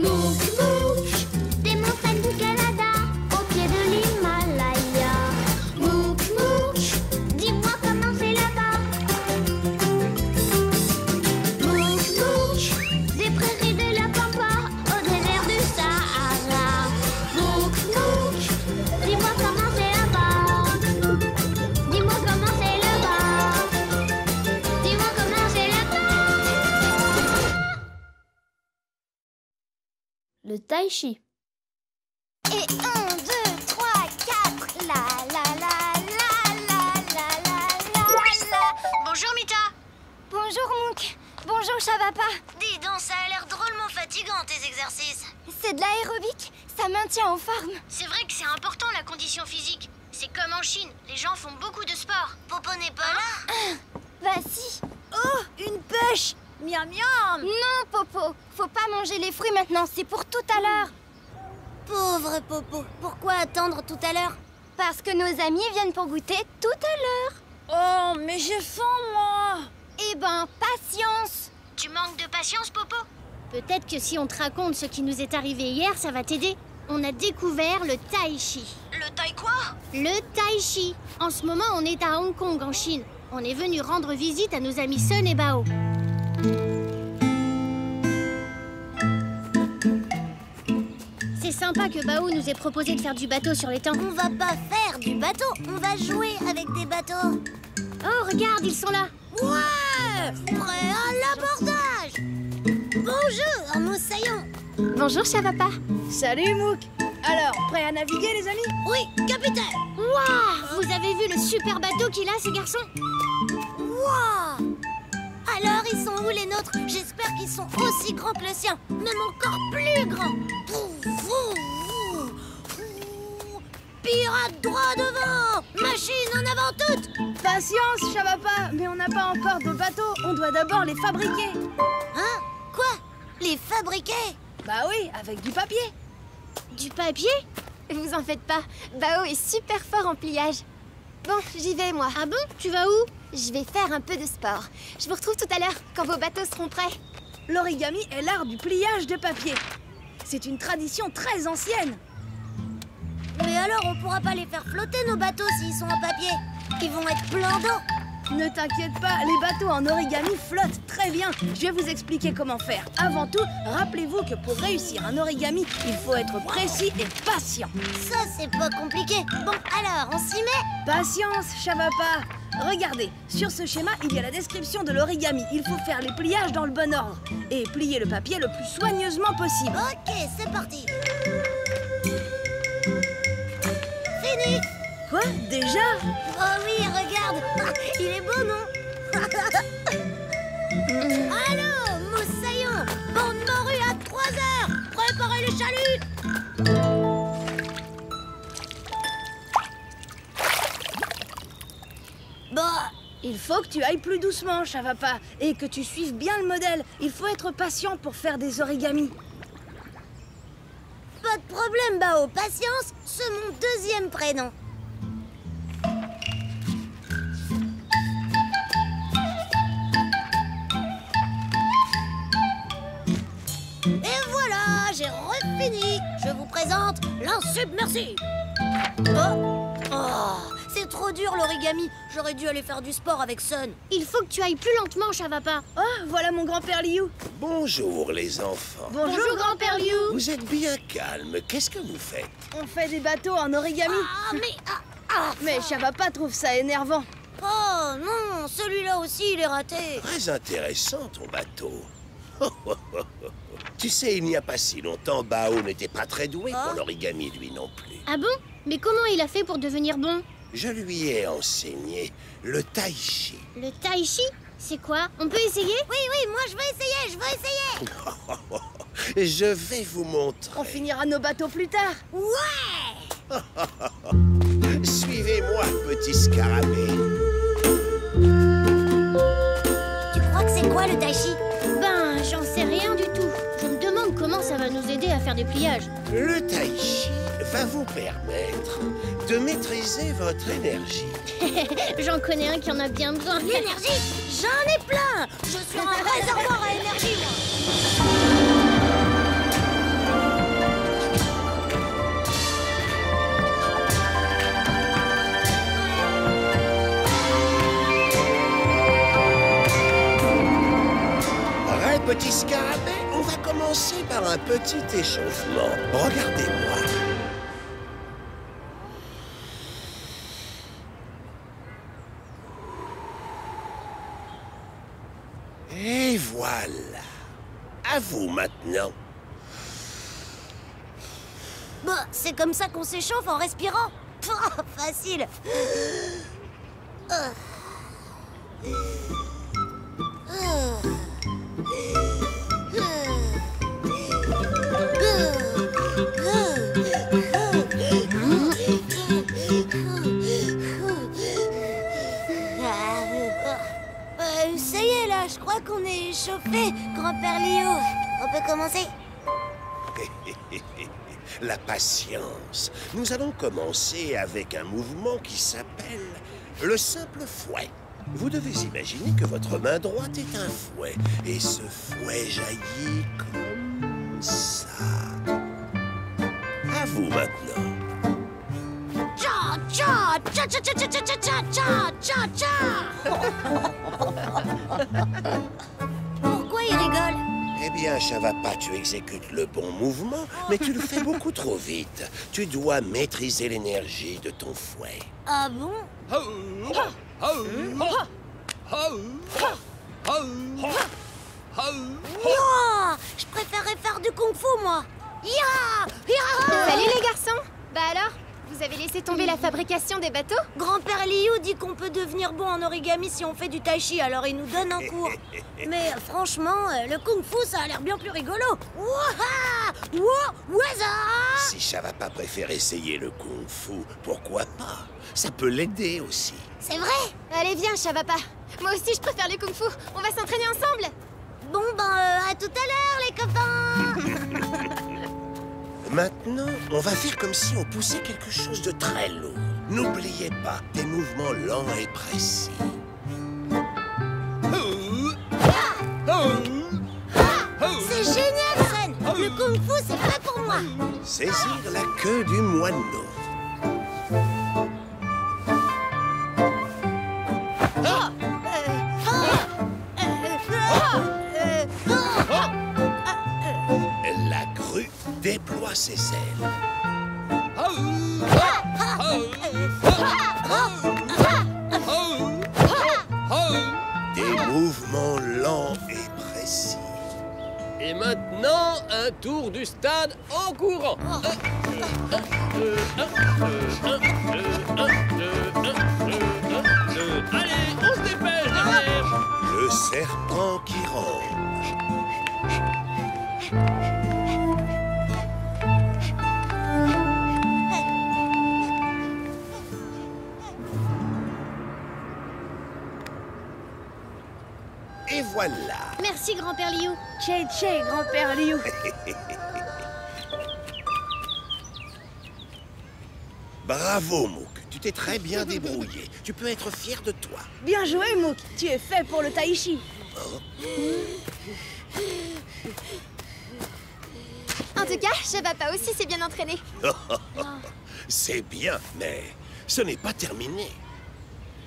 Mouk Mouk, des montagnes du Canada, au pied de l'Himalaya. Mouk Mouk, dis-moi comment c'est là-bas. Mouk Mouk, des prairies de la Pampa, au désert du Sahara. Mouk Mouk, dis-moi comment c'est là-bas. Dis-moi comment c'est là-bas. Dis-moi comment c'est là-bas. Le tai chi. Et 1, 2, 3, 4, la la la la la la la la la. Bonjour Mita. Bonjour Mouk. Bonjour Shavapa. Dis donc, ça a l'air drôlement fatigant tes exercices. C'est de l'aérobic, ça maintient en forme. C'est vrai que c'est important la condition physique. C'est comme en Chine, les gens font beaucoup de sport. Popo n'est pas là. Bah si. Oh, une pêche. Miam miam. Non Popo, faut pas manger les fruits maintenant, c'est pour tout à l'heure. Pauvre Popo, pourquoi attendre tout à l'heure? Parce que nos amis viennent pour goûter tout à l'heure. Oh, mais j'ai faim, moi. Eh ben, patience. Tu manques de patience, Popo? Peut-être que si on te raconte ce qui nous est arrivé hier, ça va t'aider. On a découvert le tai chi. Le taille quoi? Le tai chi. En ce moment, on est à Hong Kong, en Chine. On est venu rendre visite à nos amis Sun et Bao. C'est sympa que Bao nous ait proposé de faire du bateau sur l'étang. On va pas faire du bateau, on va jouer avec des bateaux. Oh, regarde, ils sont là. Ouais, prêt à l'abordage. Bonjour, Moussaillon. Bonjour Shavapa. Salut, Mouk. Alors, prêt à naviguer, les amis? Oui, capitaine. Waouh! Vous avez vu le super bateau qu'il a, ce garçon? Wow. Alors, ils sont où les nôtres? J'espère qu'ils sont aussi grands que le sien, même encore plus grands. Pirate droit devant, machine en avant toute. Patience, Shavapa, mais on n'a pas encore de bateau. On doit d'abord les fabriquer. Hein? Quoi? Les fabriquer? Bah oui, avec du papier. Du papier? Vous en faites pas, Bao est super fort en pliage. Bon, j'y vais moi. Ah bon? Tu vas où? Je vais faire un peu de sport. Je vous retrouve tout à l'heure, quand vos bateaux seront prêts. L'origami est l'art du pliage de papier. C'est une tradition très ancienne. Mais alors, on pourra pas les faire flotter nos bateaux s'ils sont en papier. Ils vont être pleins d'eau. Ne t'inquiète pas, les bateaux en origami flottent très bien. Je vais vous expliquer comment faire. Avant tout, rappelez-vous que pour réussir un origami, il faut être précis et patient. Ça, c'est pas compliqué. Bon, alors, on s'y met? Patience, Shavapa. Regardez, sur ce schéma, il y a la description de l'origami. Il faut faire les pliages dans le bon ordre et plier le papier le plus soigneusement possible. Ok, c'est parti. Fini. Quoi? Déjà? Oh oui, regarde. Il est beau, non? Allô, Moussaillon. Bande morue à 3 heures. Préparez les chaluts. Bah, il faut que tu ailles plus doucement, Shavapa, et que tu suives bien le modèle. Il faut être patient pour faire des origamis. Pas de problème, Bao. Patience, c'est mon deuxième prénom. Et voilà, j'ai refini. Je vous présente l'insubmersible. Oh, c'est trop dur l'origami. J'aurais dû aller faire du sport avec Sun. Il faut que tu ailles plus lentement, Shavapa. Oh, voilà mon grand-père Liu. Bonjour les enfants. Bonjour, grand-père Liu. Vous êtes bien calme. Qu'est-ce que vous faites? On fait des bateaux en origami. Ah, mais... Mais Shavapa trouve ça énervant. Oh non, celui-là aussi, il est raté. Très intéressant ton bateau. Tu sais, il n'y a pas si longtemps, Bao n'était pas très doué pour l'origami, lui non plus. Ah bon? Mais comment il a fait pour devenir bon? Je lui ai enseigné le tai chi. Le tai chi? C'est quoi? On peut essayer? Oui, moi je veux essayer, Je vais vous montrer. On finira nos bateaux plus tard. Ouais. Suivez-moi, petit scarabée. Tu crois que c'est quoi le tai chi? Ben, j'en sais rien du tout. Je me demande comment ça va nous aider à faire des pliages. Le tai chi va vous permettre de maîtriser votre énergie. J'en connais un qui en a bien besoin. L'énergie, j'en ai plein. Je suis un réservoir à énergie, moi. petits scarabées, on va commencer par un petit échauffement. Regardez-moi. Et voilà. À vous maintenant. Bah, c'est comme ça qu'on s'échauffe en respirant. Facile. Ça y est là, je crois qu'on est échauffé, grand-père Lio. On peut commencer? La patience. Nous allons commencer avec un mouvement qui s'appelle le simple fouet. Vous devez imaginer que votre main droite est un fouet, et ce fouet jaillit comme ça. À vous maintenant. Tcha, tcha, tcha, tcha, tcha, tcha, tcha, tcha, tcha, tcha. Pourquoi il rigole? Eh bien, Chavapa, tu exécutes le bon mouvement, mais tu le fais beaucoup trop vite. Tu dois maîtriser l'énergie de ton fouet. Ah bon? Ouah, je préférerais faire du kung-fu, moi. Ya! Ya! Salut les garçons. Bah alors, vous avez laissé tomber la fabrication des bateaux? Grand-père Liu dit qu'on peut devenir bon en origami si on fait du tai chi, alors il nous donne un cours. Mais franchement, le kung-fu, ça a l'air bien plus rigolo. Ouah! Ouah! Ouaza! Si Chavapa préfère essayer le kung-fu, pourquoi pas? Ça peut l'aider aussi. C'est vrai? Allez, viens, Chavapa. Moi aussi, je préfère le kung-fu. On va s'entraîner ensemble. Bon, ben, à tout à l'heure, les copains! Maintenant, on va faire comme si on poussait quelque chose de très lourd. N'oubliez pas, des mouvements lents et précis. C'est génial, Ren! Le kung-fu, c'est fait pour moi! Saisir la queue du moineau. La grue déploie ses ailes. Des mouvements lents et précis. Et maintenant, un tour du stade en courant. Allez, on se dépêche derrière. Le serpent qui range. Et voilà. Merci, grand-père Liu. Tché, tché, grand-père Liu. Bravo, Mouk. Tu t'es très bien débrouillé. Tu peux être fier de toi. Bien joué, Mouk. Tu es fait pour le tai chi. En tout cas, Chavapa aussi s'est bien entraîné. C'est bien, mais ce n'est pas terminé.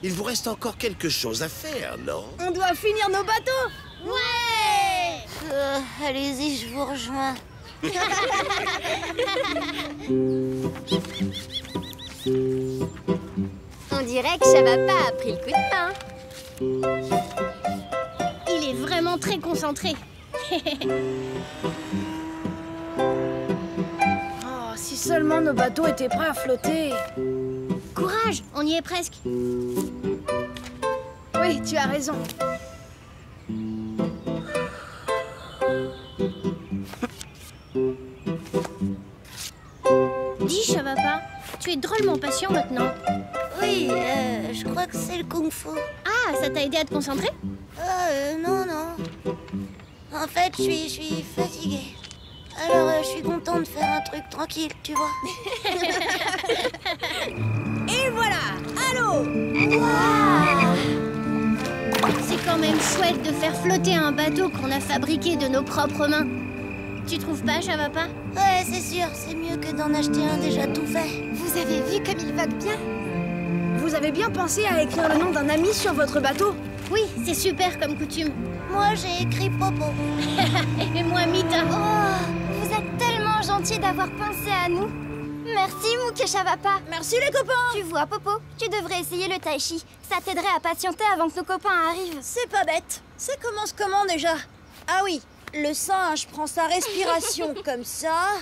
Il vous reste encore quelque chose à faire, non? On doit finir nos bateaux. Ouais! Allez-y, je vous rejoins. On dirait que Chavapa a pris le coup de main. Il est vraiment très concentré. Oh, si seulement nos bateaux étaient prêts à flotter. Courage, on y est presque. Oui, tu as raison. Dis, Chavapa, tu es drôlement patient maintenant. Oui, je crois que c'est le kung-fu. Ah, ça t'a aidé à te concentrer? Non, non. En fait, je suis fatiguée. Alors, je suis contente de faire un truc tranquille, tu vois. Et voilà. Allô. C'est quand même chouette de faire flotter un bateau qu'on a fabriqué de nos propres mains. Tu trouves pas, Chavapa? Ouais, c'est sûr, c'est mieux que d'en acheter un déjà tout fait. Vous avez vu comme il vogue bien? Vous avez bien pensé à écrire le nom d'un ami sur votre bateau? Oui, c'est super comme coutume. Moi, j'ai écrit Popo. Et moi, Mita. Oh, vous êtes tellement gentils d'avoir pensé à nous. Merci, Mouk et Chavapa. Merci les copains. Tu vois, Popo, tu devrais essayer le tai chi. Ça t'aiderait à patienter avant que nos copains arrivent. C'est pas bête. Ça commence comment déjà? Ah oui, le singe prend sa respiration comme ça,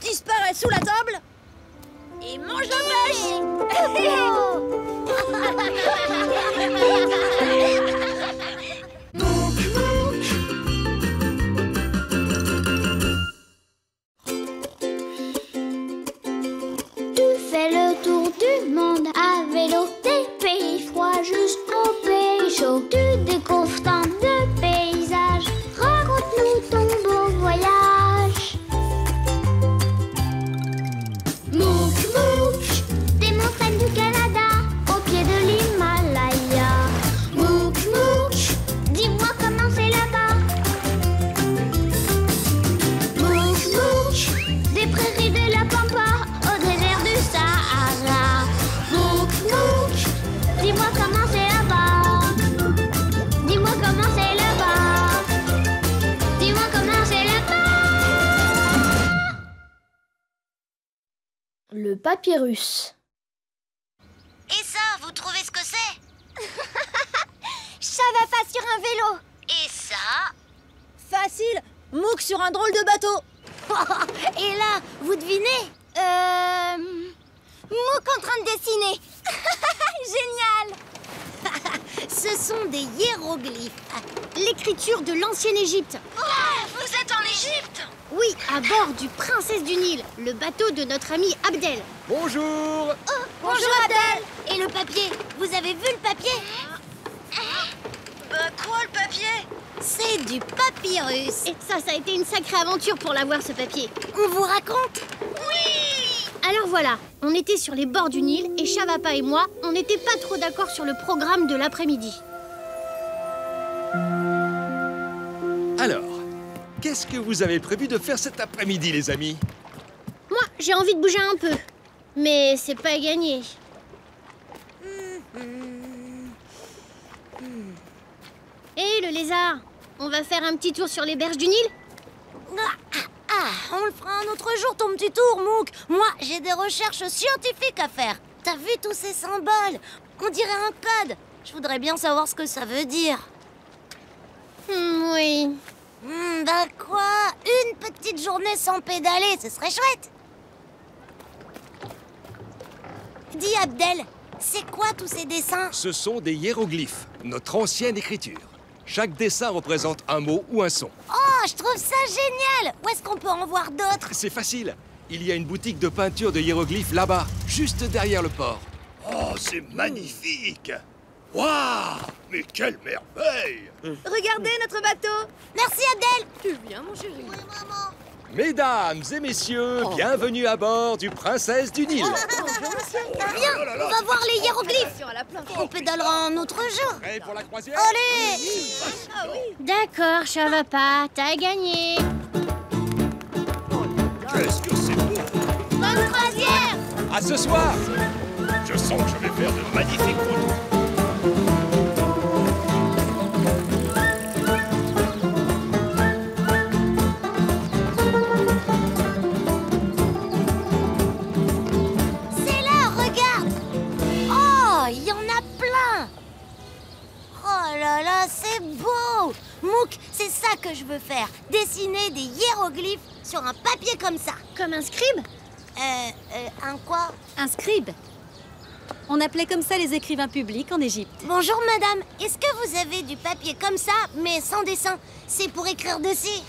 disparaît sous la table et mange la pêche. Tu fais le tour du monde à vélo, des pays froids jusqu'aux pays chauds. Tu découvres tant de paysages, raconte-nous ton beau voyage. Mouk Mouk, des montagnes du Canada, au pied de l'Himalaya. Mouk Mouk, dis-moi comment c'est là-bas. Mouk Mouk, des prairies de la Pampa au désert du Sahara. Mouk Mouk, dis-moi comment c'est là-bas. Dis-moi comment c'est là-bas. Dis-moi comment c'est là-bas. Le papyrus. Et ça, vous trouvez ce que c'est? Chavapa sur un vélo. Et ça? Facile, Mouk sur un drôle de bateau. Et là, vous devinez? Mouk en train de dessiner. Génial. Ce sont des hiéroglyphes. L'écriture de l'ancienne Égypte. Vous êtes en Égypte? Oui, à bord du Princesse du Nil, le bateau de notre ami Abdel. Bonjour. Bonjour Abdel. Et le papier? Vous avez vu le papier? Quoi le papier? C'est du papyrus. Et ça a été une sacrée aventure pour l'avoir, ce papier. On vous raconte? Alors voilà, on était sur les bords du Nil et Chavapa et moi, on n'était pas trop d'accord sur le programme de l'après-midi. Alors, qu'est-ce que vous avez prévu de faire cet après-midi, les amis? Moi, j'ai envie de bouger un peu, mais c'est pas gagné. Hé, le lézard, on va faire un petit tour sur les berges du Nil? On le fera un autre jour, ton petit tour, Mouk. Moi, j'ai des recherches scientifiques à faire. T'as vu tous ces symboles? On dirait un code. Je voudrais bien savoir ce que ça veut dire. Oui. Bah quoi? Une petite journée sans pédaler, ce serait chouette. Dis Abdel, c'est quoi tous ces dessins? Ce sont des hiéroglyphes, notre ancienne écriture. Chaque dessin représente un mot ou un son. Oh, je trouve ça génial! Où est-ce qu'on peut en voir d'autres? C'est facile. Il y a une boutique de peinture de hiéroglyphes là-bas, juste derrière le port. Oh, c'est magnifique! Waouh! Mais quelle merveille! Regardez notre bateau. Merci Abdel! Tu viens, mon chéri? Oui, maman. Mesdames et messieurs, bienvenue à bord du Princesse du Nil. Viens, on va voir les hiéroglyphes. À la plein. On pédalera un autre jour. Prêts pour la croisière? Allez! D'accord, Chavapa, t'as gagné. Qu'est-ce que c'est beau! Bonne croisière! À ce soir! Je sens que je vais faire de magnifiques photos. C'est là, regarde! Oh, il y en a plein! Oh là là, c'est beau! Mouk, c'est ça que je veux faire. Dessiner des hiéroglyphes sur un papier comme ça. Comme un scribe? Un quoi? Un scribe. On appelait comme ça les écrivains publics en Égypte. Bonjour madame, est-ce que vous avez du papier comme ça, mais sans dessin? C'est pour écrire dessus.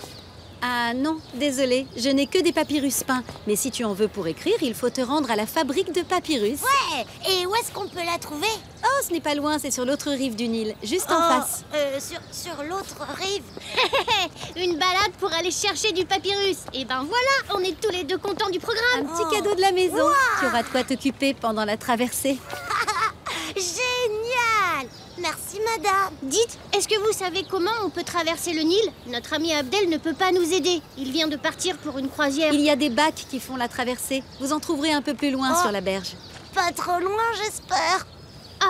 Ah non, désolé, je n'ai que des papyrus peints. Mais si tu en veux pour écrire, il faut te rendre à la fabrique de papyrus. Ouais, et où est-ce qu'on peut la trouver? Oh, ce n'est pas loin, c'est sur l'autre rive du Nil, juste en face. Sur l'autre rive. Une balade pour aller chercher du papyrus. Et ben voilà, on est tous les deux contents du Un programme. petit cadeau de la maison. Tu auras de quoi t'occuper pendant la traversée. Génial! Merci madame. Dites, est-ce que vous savez comment on peut traverser le Nil? Notre ami Abdel ne peut pas nous aider. Il vient de partir pour une croisière. Il y a des bacs qui font la traversée. Vous en trouverez un peu plus loin Oh. sur la berge. Pas trop loin, j'espère.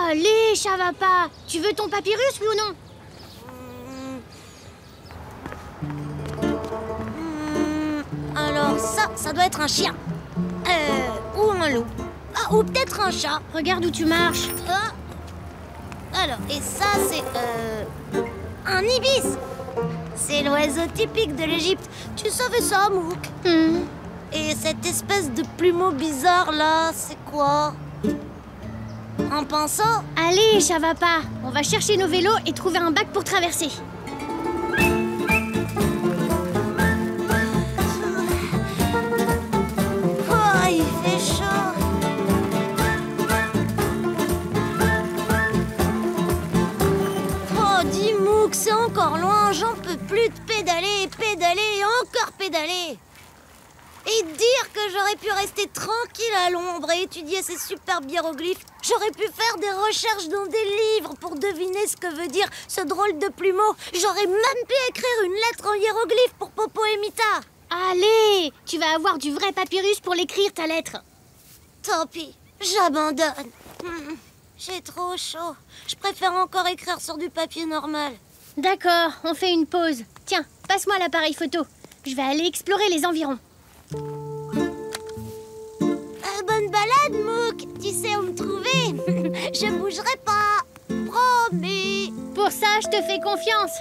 Allez, Chavapa, tu veux ton papyrus, oui ou non? Alors ça doit être un chien. Ou un loup. Ah, ou peut-être un chat. Regarde où tu marches. Ah. Alors, et ça, c'est... un ibis. C'est l'oiseau typique de l'Égypte. Tu savais ça, Mouk? Et cette espèce de plumeau bizarre, là, c'est quoi? Un pinceau? Allez, Chavapa, on va chercher nos vélos et trouver un bac pour traverser. Oh, il fait chaud. Oh, dis Mouk, c'est encore loin. J'en peux plus de pédaler, pédaler et encore pédaler. Et dire que j'aurais pu rester tranquille à l'ombre et étudier ces superbes hiéroglyphes. J'aurais pu faire des recherches dans des livres pour deviner ce que veut dire ce drôle de plumeau. J'aurais même pu écrire une lettre en hiéroglyphe pour Popo et Mita. Allez, tu vas avoir du vrai papyrus pour l'écrire, ta lettre. Tant pis, j'abandonne. J'ai trop chaud. Je préfère encore écrire sur du papier normal. D'accord, on fait une pause. Tiens, passe-moi l'appareil photo. Je vais aller explorer les environs. Bonne balade, Mouk. Tu sais où me trouver. Je bougerai pas. Promis. Pour ça, je te fais confiance.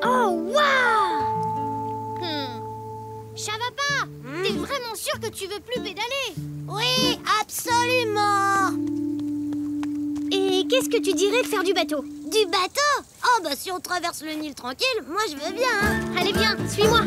Oh, waouh! Chavapa, t'es vraiment sûr que tu veux plus pédaler? Oui, absolument. Et qu'est-ce que tu dirais de faire du bateau? Du bateau? Oh, bah si on traverse le Nil tranquille, moi je veux bien. Hein. Allez, viens, suis-moi.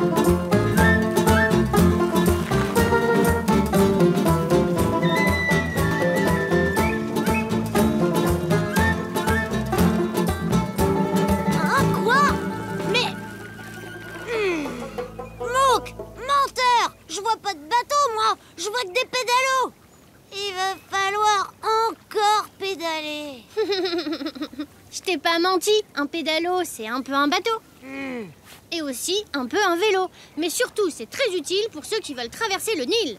Je vois pas de bateau, moi. Je vois que des pédalos. Il va falloir encore pédaler. Je t'ai pas menti. Un pédalo, c'est un peu un bateau. Et aussi un peu un vélo. Mais surtout, c'est très utile pour ceux qui veulent traverser le Nil.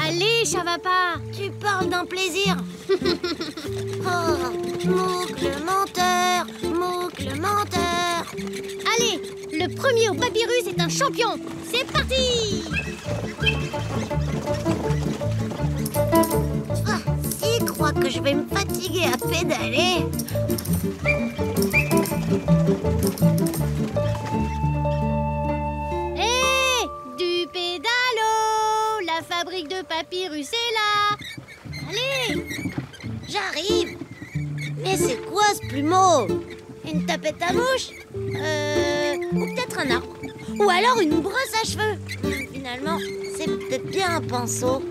Allez, Chavapa. Tu parles d'un plaisir. Oh, Mouk le menteur, Mouk le menteur. Allez, le premier au papyrus est un champion. C'est parti. S'il croit que je vais me fatiguer à pédaler. Hé, du pédalo. La fabrique de papyrus est là. Allez. J'arrive. Mais c'est quoi ce plumeau? Une tapette à mouche? Ou peut-être un arbre? Ou alors une brosse à cheveux? Finalement, c'est peut-être bien un pinceau.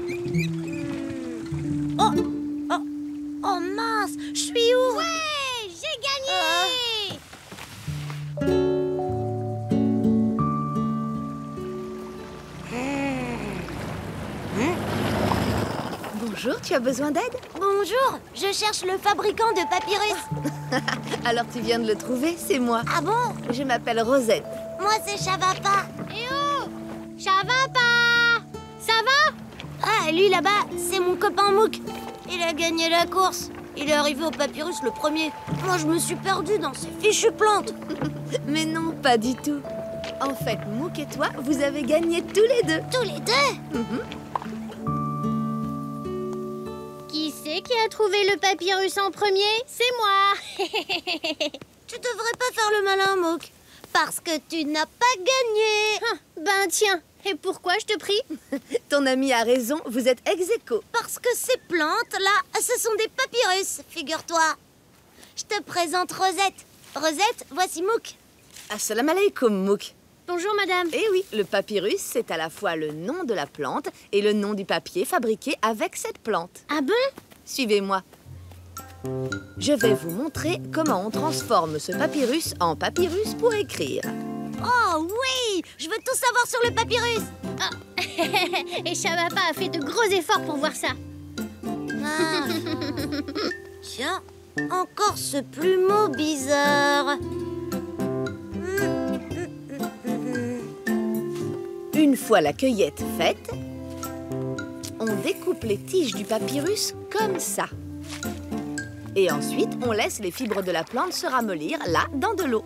Oh mince, je suis où? Ouais, j'ai gagné. Bonjour, tu as besoin d'aide? Bonjour, je cherche le fabricant de papyrus. Alors tu viens de le trouver, c'est moi. Ah bon? Je m'appelle Rosette. Moi c'est Chavapa. Eh oh, Chavapa, ça va? Ah, lui là-bas, c'est mon copain Mouk. Il a gagné la course. Il est arrivé au papyrus le premier. Moi je me suis perdue dans ces fichues plantes. Mais non, pas du tout. En fait, Mouk et toi, vous avez gagné tous les deux. Tous les deux? Qui c'est qui a trouvé le papyrus en premier? C'est moi. Tu devrais pas faire le malin, Mouk. Parce que tu n'as pas gagné. Ben tiens, et pourquoi je te prie? Ton ami a raison, vous êtes ex-aequo. Parce que ces plantes-là, ce sont des papyrus, figure-toi. Je te présente Rosette. Rosette, voici Mouk. Assalamu alaikum, Mouk. Bonjour madame. Eh oui, le papyrus, c'est à la fois le nom de la plante et le nom du papier fabriqué avec cette plante. Ah bon? Suivez-moi. Je vais vous montrer comment on transforme ce papyrus en papyrus pour écrire. Oh oui, je veux tout savoir sur le papyrus. Et Chavapa a fait de gros efforts pour voir ça. Ah. Tiens, encore ce plumeau bizarre. Une fois la cueillette faite, on découpe les tiges du papyrus comme ça. Et ensuite, on laisse les fibres de la plante se ramollir là, dans de l'eau,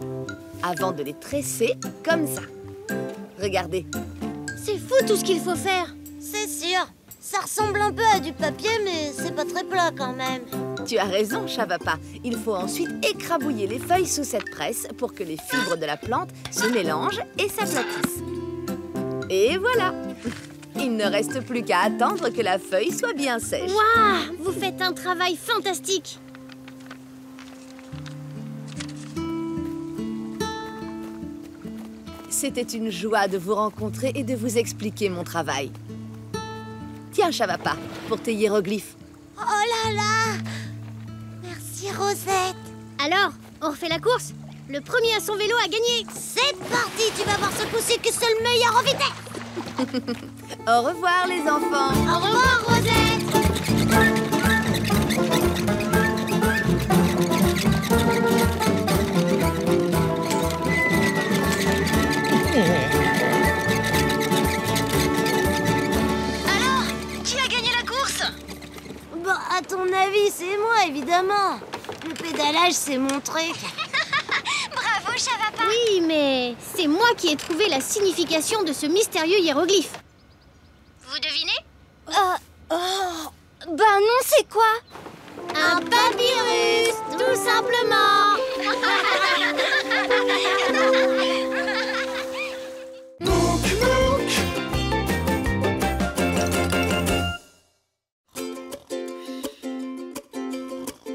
avant de les tresser comme ça. Regardez. C'est fou tout ce qu'il faut faire. C'est sûr. Ça ressemble un peu à du papier, mais c'est pas très plat quand même. Tu as raison, Chavapa. Il faut ensuite écrabouiller les feuilles sous cette presse pour que les fibres de la plante se mélangent et s'aplatissent. Et voilà. Il ne reste plus qu'à attendre que la feuille soit bien sèche. Waouh! Vous faites un travail fantastique. C'était une joie de vous rencontrer et de vous expliquer mon travail. Tiens, Chavapa, pour tes hiéroglyphes. Oh là là! Merci, Rosette. Alors, on refait la course? Le premier à son vélo a gagné. C'est parti, tu vas voir ce coup-ci que c'est le meilleur en vitesse. Au revoir, les enfants. Au revoir, Rosette. Alors, qui a gagné la course? Bah, à ton avis, c'est moi, évidemment. Le pédalage, c'est mon truc. Bravo, Chavapa. Oui, mais c'est moi qui ai trouvé la signification de ce mystérieux hiéroglyphe. Vous devinez? Bah non, c'est quoi? Un papyrus, tout simplement.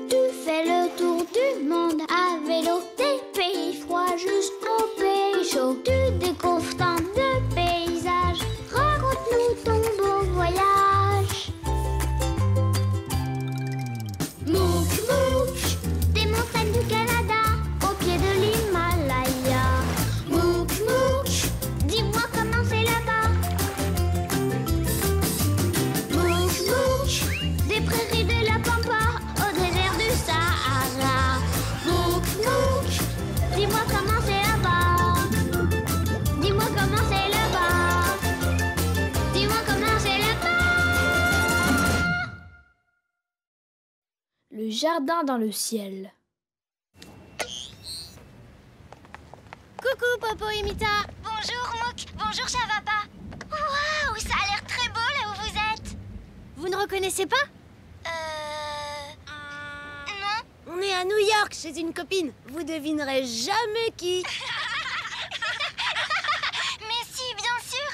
Tu fais le tour du monde à vélo, des pays froids jusqu'aux pays chauds. Tu découvres tant de paysages, raconte-nous ton beau voyage. Mouk Mouk, des montagnes du Canada, au pied de l'Himalaya. Mouk Mouk, dis-moi comment c'est là-bas. Mouk Mouk, des prairies de la Pampa au désert du Sahara. Mouk Mouk, dis-moi comment c'est là-bas. Dis-moi comment c'est là-bas. Dis-moi comment c'est là-bas. Le jardin dans le ciel. Coucou, Popo et Mita. Bonjour, Mouk. Bonjour, Chavapa. Waouh, ça a l'air très beau là où vous êtes. Vous ne reconnaissez pas? Non. On est à New York chez une copine. Vous devinerez jamais qui. Mais si, bien sûr.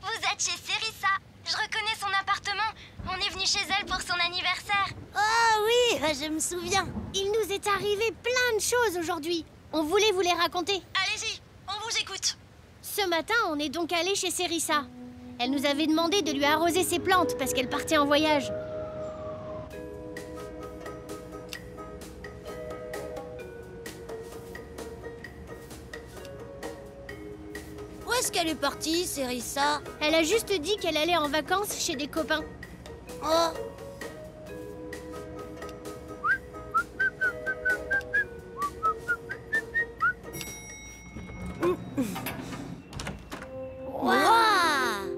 Vous êtes chez Serissa. Je reconnais son appartement. On est venu chez elle pour son anniversaire. Ah oui, je me souviens. Il nous est arrivé plein de choses aujourd'hui. On voulait vous les raconter. Allez-y, on vous écoute. Ce matin, on est donc allé chez Serissa. Elle nous avait demandé de lui arroser ses plantes parce qu'elle partait en voyage. Où est-ce qu'elle est partie, Serissa? Elle a juste dit qu'elle allait en vacances chez des copains. Oh. Waouh!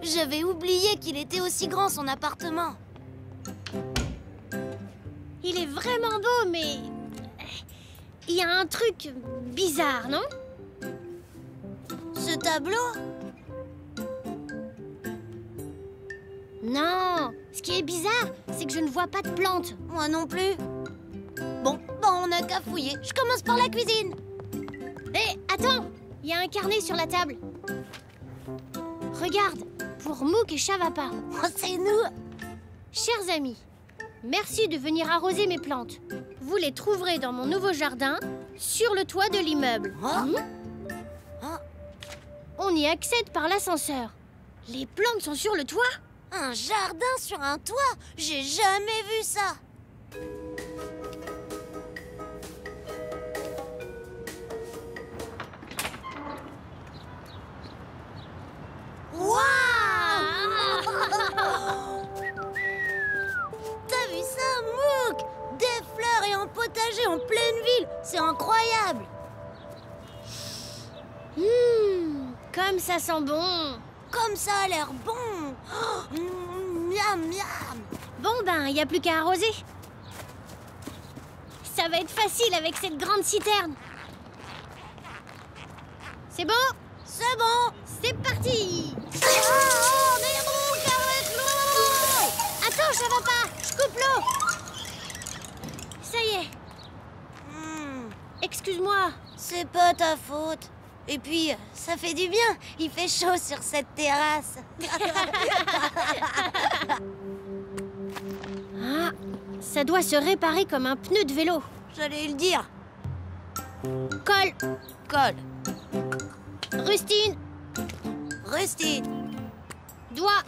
J'avais oublié qu'il était aussi grand, son appartement. Il est vraiment beau, mais... il y a un truc bizarre, non? Ce tableau? Non, ce qui est bizarre, c'est que je ne vois pas de plantes. Moi non plus. Bon, on n'a qu'à fouiller. Je commence par la cuisine. Hé, attends! Il y a un carnet sur la table. Regarde, pour Mouk et Chavapa. Oh, c'est nous. Chers amis, merci de venir arroser mes plantes. Vous les trouverez dans mon nouveau jardin, sur le toit de l'immeuble. On y accède par l'ascenseur. Les plantes sont sur le toit? Un jardin sur un toit? J'ai jamais vu ça. T'as vu ça, Mouk? Des fleurs et un potager en pleine ville. C'est incroyable. Comme ça sent bon. Comme ça a l'air bon. Oh, miam, miam. Bon ben, il n'y a plus qu'à arroser. Ça va être facile avec cette grande citerne. C'est bon? C'est bon. C'est parti! Oh, mais Mouk, avec l'eau! Attends, ça va pas! Je coupe l'eau! Ça y est. Excuse-moi. C'est pas ta faute. Et puis, ça fait du bien. Il fait chaud sur cette terrasse. Ah, ça doit se réparer comme un pneu de vélo. J'allais le dire. Colle. Colle. Rustine. Rustine. Doigt.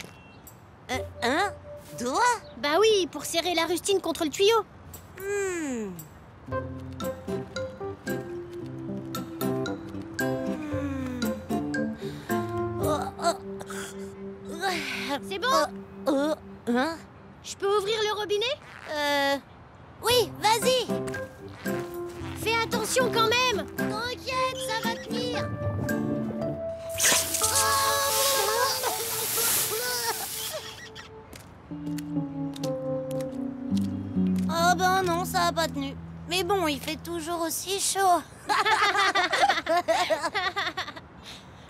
Hein? Doigt? Bah oui, pour serrer la rustine contre le tuyau. C'est bon? Hein? Je peux ouvrir le robinet? Oui, vas-y. Fais attention quand même. T'inquiète, ça va tenir. Oh ben non, ça a pas tenu. Mais bon, il fait toujours aussi chaud.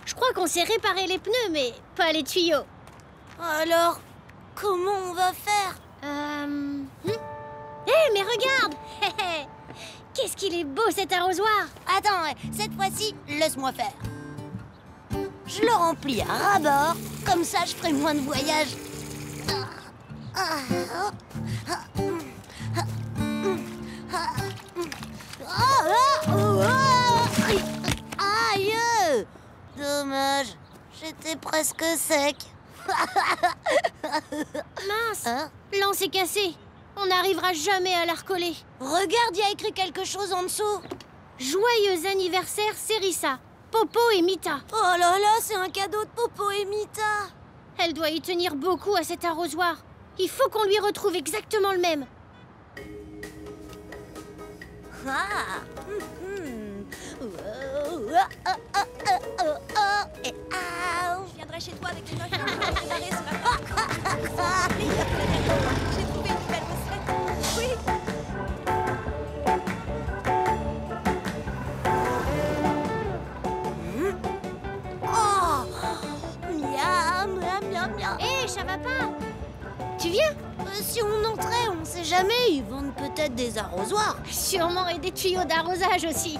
Je crois qu'on s'est réparé les pneus, mais pas les tuyaux. Alors, comment on va faire? Mais regarde. Qu'est-ce qu'il est beau cet arrosoir. Attends, cette fois-ci, laisse-moi faire. Je le remplis à ras-bord, comme ça je ferai moins de voyages. Aïe! Dommage, j'étais presque sec. Mince, l'anse est cassé. On n'arrivera jamais à la recoller. Regarde, il y a écrit quelque chose en dessous. Joyeux anniversaire, Serissa, Popo et Mita. Oh là là, c'est un cadeau de Popo et Mita. Elle doit y tenir beaucoup à cet arrosoir. Il faut qu'on lui retrouve exactement le même. Je viendrai chez toi avec une note préparée sur la J'ai trouvé une nouvelle recette. Oui. Oh, miam, miam, miam, miam. Hé, ça va pas? Tu viens? Si on entrait, on sait jamais. Ils vendent peut-être des arrosoirs. Sûrement, et des tuyaux d'arrosage aussi.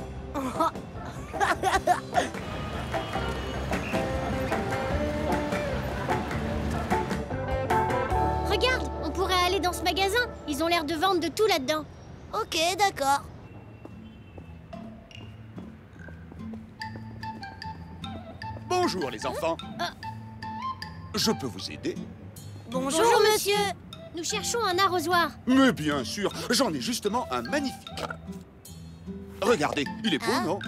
Regarde, on pourrait aller dans ce magasin. Ils ont l'air de vendre de tout là-dedans. Ok, d'accord. Bonjour les enfants. Je peux vous aider? Bonjour, monsieur. Nous cherchons un arrosoir. Mais bien sûr, j'en ai justement un magnifique. Regardez, il est beau, non?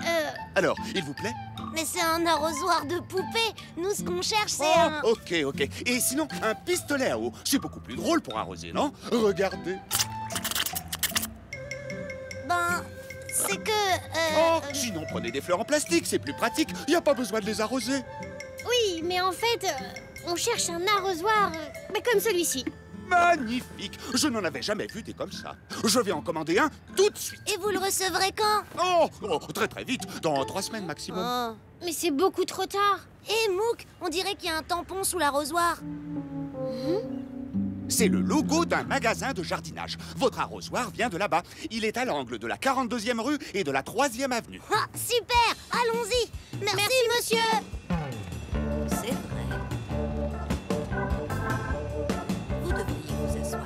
Alors, il vous plaît? Mais c'est un arrosoir de poupée. Nous, ce qu'on cherche, c'est un... Ok. Et sinon, un pistolet à eau. C'est beaucoup plus drôle pour arroser, non? Regardez. Ben, c'est que... Sinon, prenez des fleurs en plastique, c'est plus pratique. Il n'y a pas besoin de les arroser. Oui, mais en fait, on cherche un arrosoir mais comme celui-ci. Magnifique! Je n'en avais jamais vu des comme ça. Je vais en commander un tout de suite. Et vous le recevrez quand? Très très vite, dans 3 semaines maximum. Mais c'est beaucoup trop tard. Hé, Mouk, on dirait qu'il y a un tampon sous l'arrosoir. C'est le logo d'un magasin de jardinage. Votre arrosoir vient de là-bas. Il est à l'angle de la 42e rue et de la 3e avenue. Ah, super! Allons-y! Merci, monsieur! C'est vrai. Vous devriez vous asseoir.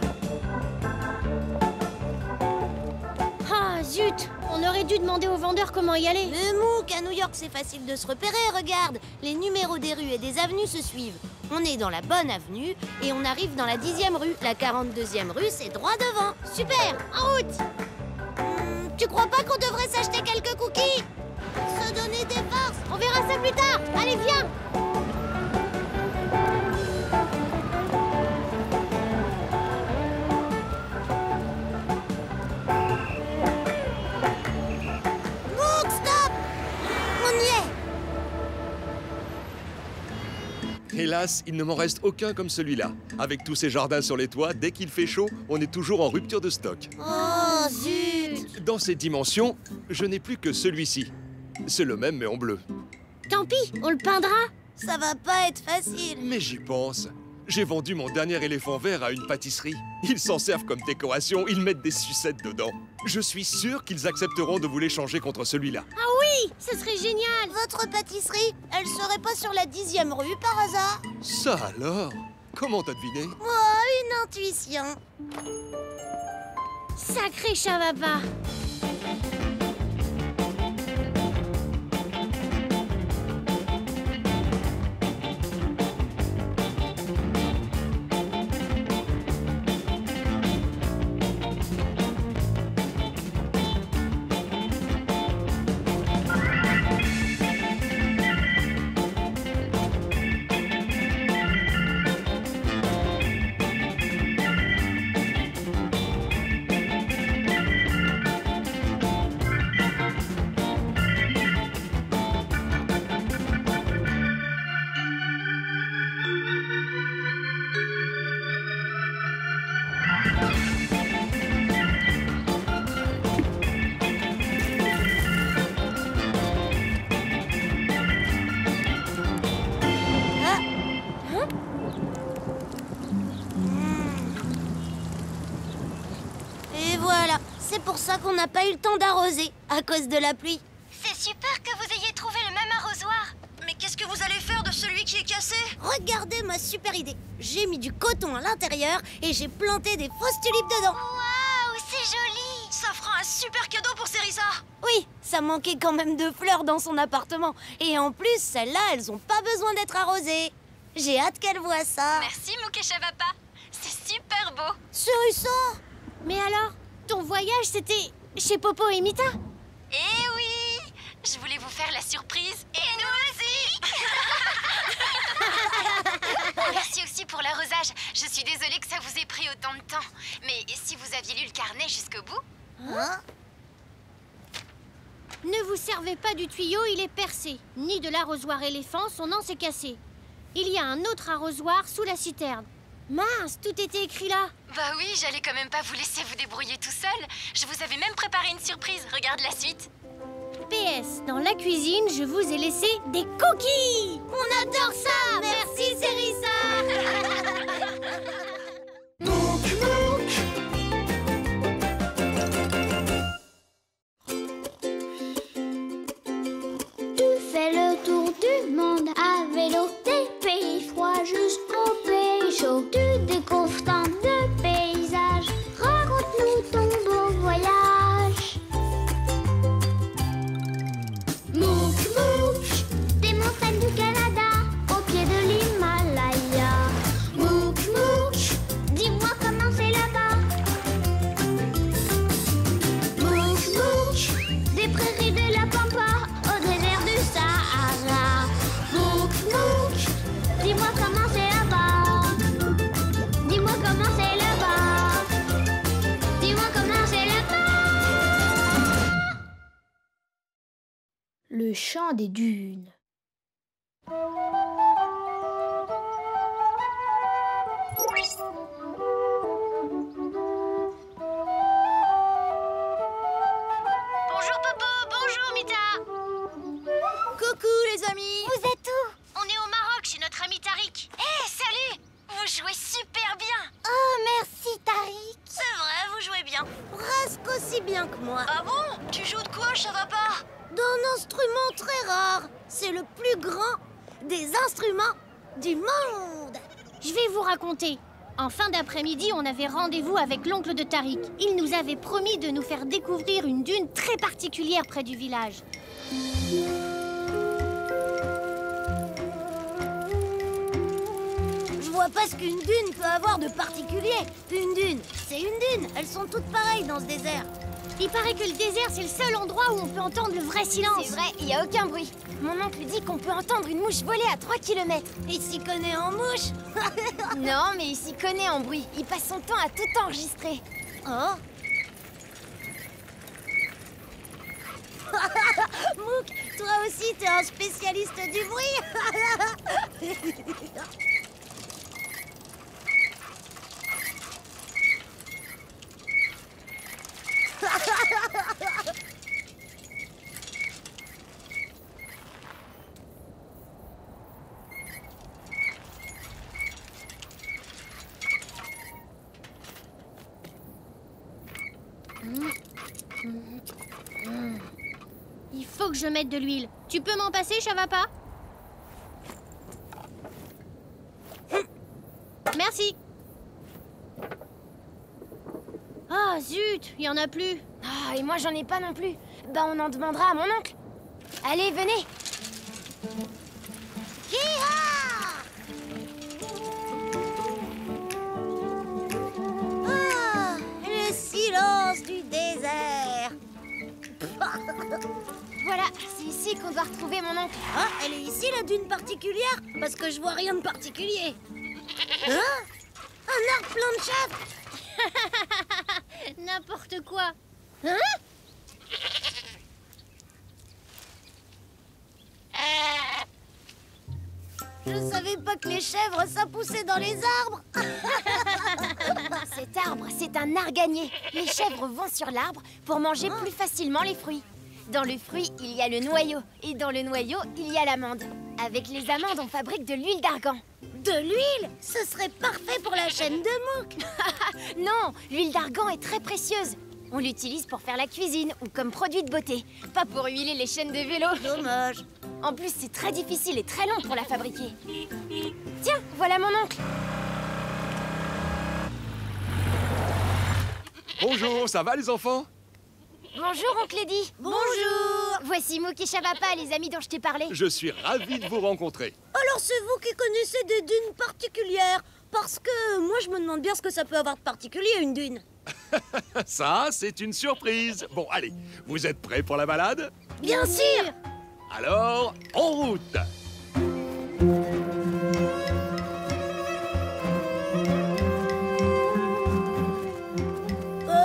Ah, zut! On aurait dû demander au vendeur comment y aller. Mais Mouk, à New York, c'est facile de se repérer, regarde. Les numéros des rues et des avenues se suivent. On est dans la bonne avenue et on arrive dans la 10e rue. La 42e rue, c'est droit devant. Super! En route! Tu crois pas qu'on devrait s'acheter quelques cookies? Se donner des forces. On verra ça plus tard. Allez, viens! Mouk, stop! On y est. Hélas, il ne m'en reste aucun comme celui-là. Avec tous ces jardins sur les toits, dès qu'il fait chaud, on est toujours en rupture de stock. Oh, zut! Dans ces dimensions, je n'ai plus que celui-ci. C'est le même, mais en bleu. Tant pis, on le peindra. Ça va pas être facile. Mais j'y pense. J'ai vendu mon dernier éléphant vert à une pâtisserie. Ils s'en servent comme décoration, ils mettent des sucettes dedans. Je suis sûr qu'ils accepteront de vous l'échanger contre celui-là. Ah oui, ce serait génial. Votre pâtisserie, elle serait pas sur la 10e rue par hasard? Ça alors? Comment t'as deviné? Oh, une intuition. Sacré chat va pas. Et voilà, c'est pour ça qu'on n'a pas eu le temps d'arroser, à cause de la pluie. C'est super que vous ayez trouvé le même arrosoir. Mais qu'est-ce que vous allez faire de celui qui est cassé? Regardez ma super idée. J'ai mis du coton à l'intérieur et j'ai planté des fausses tulipes dedans. Waouh, c'est joli. Ça fera un super cadeau pour Cérissa. Oui, ça manquait quand même de fleurs dans son appartement. Et en plus, celles-là, elles ont pas besoin d'être arrosées. J'ai hâte qu'elle voie ça. Merci, Mouk et Chavapa. C'est super beau. Cérissa! Mais alors, ton voyage, c'était chez Popo et Mita? Eh oui, je voulais vous faire la surprise. Et nous aussi. Merci aussi pour l'arrosage. Je suis désolée que ça vous ait pris autant de temps. Mais si vous aviez lu le carnet jusqu'au bout... Hein? Ne vous servez pas du tuyau, il est percé. Ni de l'arrosoir éléphant, son anse est cassé. Il y a un autre arrosoir sous la citerne. Mince, tout était écrit là. Bah oui, j'allais quand même pas vous laisser vous débrouiller tout seul. Je vous avais même préparé une surprise. Regarde la suite. PS, dans la cuisine, je vous ai laissé des cookies. On adore ça. Merci, Cérissa. Tu fais le tour du monde à vélo, des pays froids jusqu'aux pays chauds. Tu découvres tant de paysages, raconte-nous ton beau voyage. Mouk Mouk, des montagnes du Canada, au pied de l'Himalaya. Mouk Mouk, dis-moi comment c'est là-bas. Mouk Mouk, des prairies de la Pampa au désert du Sahara. Mouk Mouk, dis-moi comment c'est là-bas. Dis-moi comment c'est là-bas. Dis-moi comment c'est là-bas. Le chant des dunes. Bonjour Popo, bonjour Mita. Coucou les amis. Vous êtes où? On est au Maroc chez notre ami Tariq. Eh, salut! Vous jouez super bien. Oh, merci Tariq. C'est vrai, vous jouez bien. Presque aussi bien que moi. Ah bon? Tu joues de quoi, Chavapa? D'un instrument très rare. C'est le plus grand des instruments du monde. Je vais vous raconter. En fin d'après-midi, on avait rendez-vous avec l'oncle de Tariq. Il nous avait promis de nous faire découvrir une dune très particulière près du village. Je vois pas ce qu'une dune peut avoir de particulier. Une dune, c'est une dune. Elles sont toutes pareilles dans ce désert. Il paraît que le désert, c'est le seul endroit où on peut entendre le vrai silence. C'est vrai, il n'y a aucun bruit. Mon oncle dit qu'on peut entendre une mouche voler à 3 km. Il s'y connaît en mouche. Non, mais il s'y connaît en bruit. Il passe son temps à tout enregistrer. Oh. Mouk, toi aussi, t'es un spécialiste du bruit. Il faut que je mette de l'huile. Tu peux m'en passer, Chavapa? Merci. Ah, zut, il y en a plus. Ah, et moi j'en ai pas non plus. Bah on en demandera à mon oncle. Allez, venez. Ah, le silence du désert. Voilà, c'est ici qu'on doit retrouver mon oncle. Ah, elle est ici, la dune particulière? Parce que je vois rien de particulier. Hein? Un arbre plein de chèvres. N'importe quoi. Hein? Je savais pas que les chèvres, ça poussait dans les arbres. Cet arbre, c'est un arganier. Les chèvres vont sur l'arbre pour manger plus facilement les fruits. Dans le fruit, il y a le noyau. Et dans le noyau, il y a l'amande. Avec les amandes, on fabrique de l'huile d'argan. De l'huile? Ce serait parfait pour la chaîne de Mouk. Non, l'huile d'argan est très précieuse. On l'utilise pour faire la cuisine ou comme produit de beauté. Pas pour huiler les chaînes de vélo. Dommage. En plus, c'est très difficile et très long pour la fabriquer. Tiens, voilà mon oncle. Bonjour, ça va les enfants? Bonjour, oncle Eddy. Bonjour. Voici Mouk et Chavapa, les amis dont je t'ai parlé. Je suis ravi de vous rencontrer. Alors c'est vous qui connaissez des dunes particulières? Parce que moi je me demande bien ce que ça peut avoir de particulier, une dune. Ça, c'est une surprise. Bon, allez, vous êtes prêts pour la balade? Bien sûr. Alors, en route!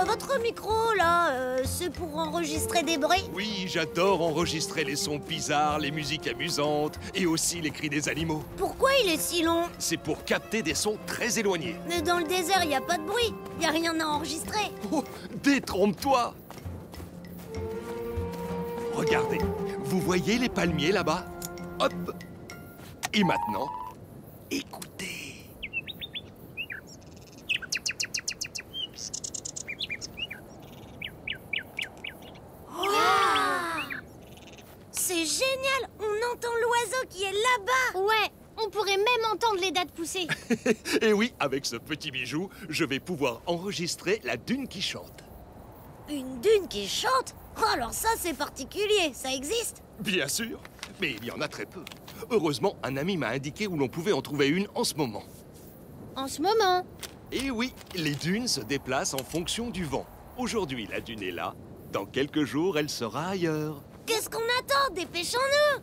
Votre micro, là, c'est pour enregistrer des bruits? Oui, j'adore enregistrer les sons bizarres, les musiques amusantes et aussi les cris des animaux. Pourquoi il est si long? C'est pour capter des sons très éloignés. Mais dans le désert, il n'y a pas de bruit. Il n'y a rien à enregistrer. Oh, détrompe-toi! Regardez, vous voyez les palmiers là-bas? Hop! Et maintenant, écoutez. C'est génial! On entend l'oiseau qui est là-bas! Ouais, on pourrait même entendre les dattes pousser. Et oui, avec ce petit bijou, je vais pouvoir enregistrer la dune qui chante. Une dune qui chante? Oh, alors ça, c'est particulier. Ça existe? Bien sûr, mais il y en a très peu. Heureusement, un ami m'a indiqué où l'on pouvait en trouver une en ce moment. En ce moment? Et oui, les dunes se déplacent en fonction du vent. Aujourd'hui, la dune est là. Dans quelques jours, elle sera ailleurs. Qu'est-ce qu'on attend? Dépêchons-nous!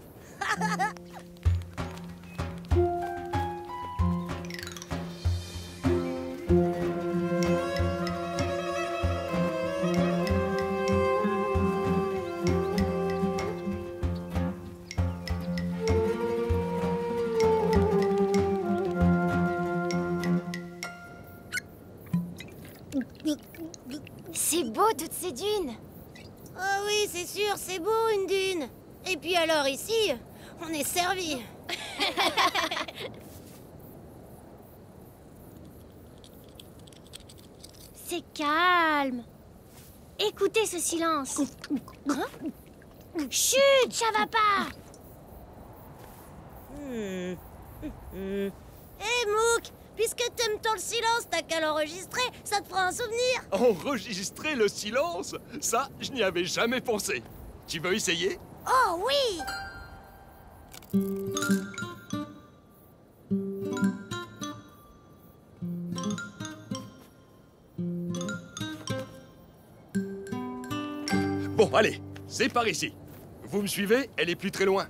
C'est beau, toutes ces dunes. Ah oui, c'est sûr, c'est beau, une dune. Et puis alors ici, on est servi. C'est calme. Écoutez ce silence. Hein? Chut, Chavapa. Hé Mouk, puisque t'aimes tant le silence, t'as qu'à l'enregistrer, ça te fera un souvenir. Enregistrer le silence? Ça, je n'y avais jamais pensé. Tu veux essayer? Oh oui! Bon, allez, c'est par ici. Vous me suivez? Elle est plus très loin.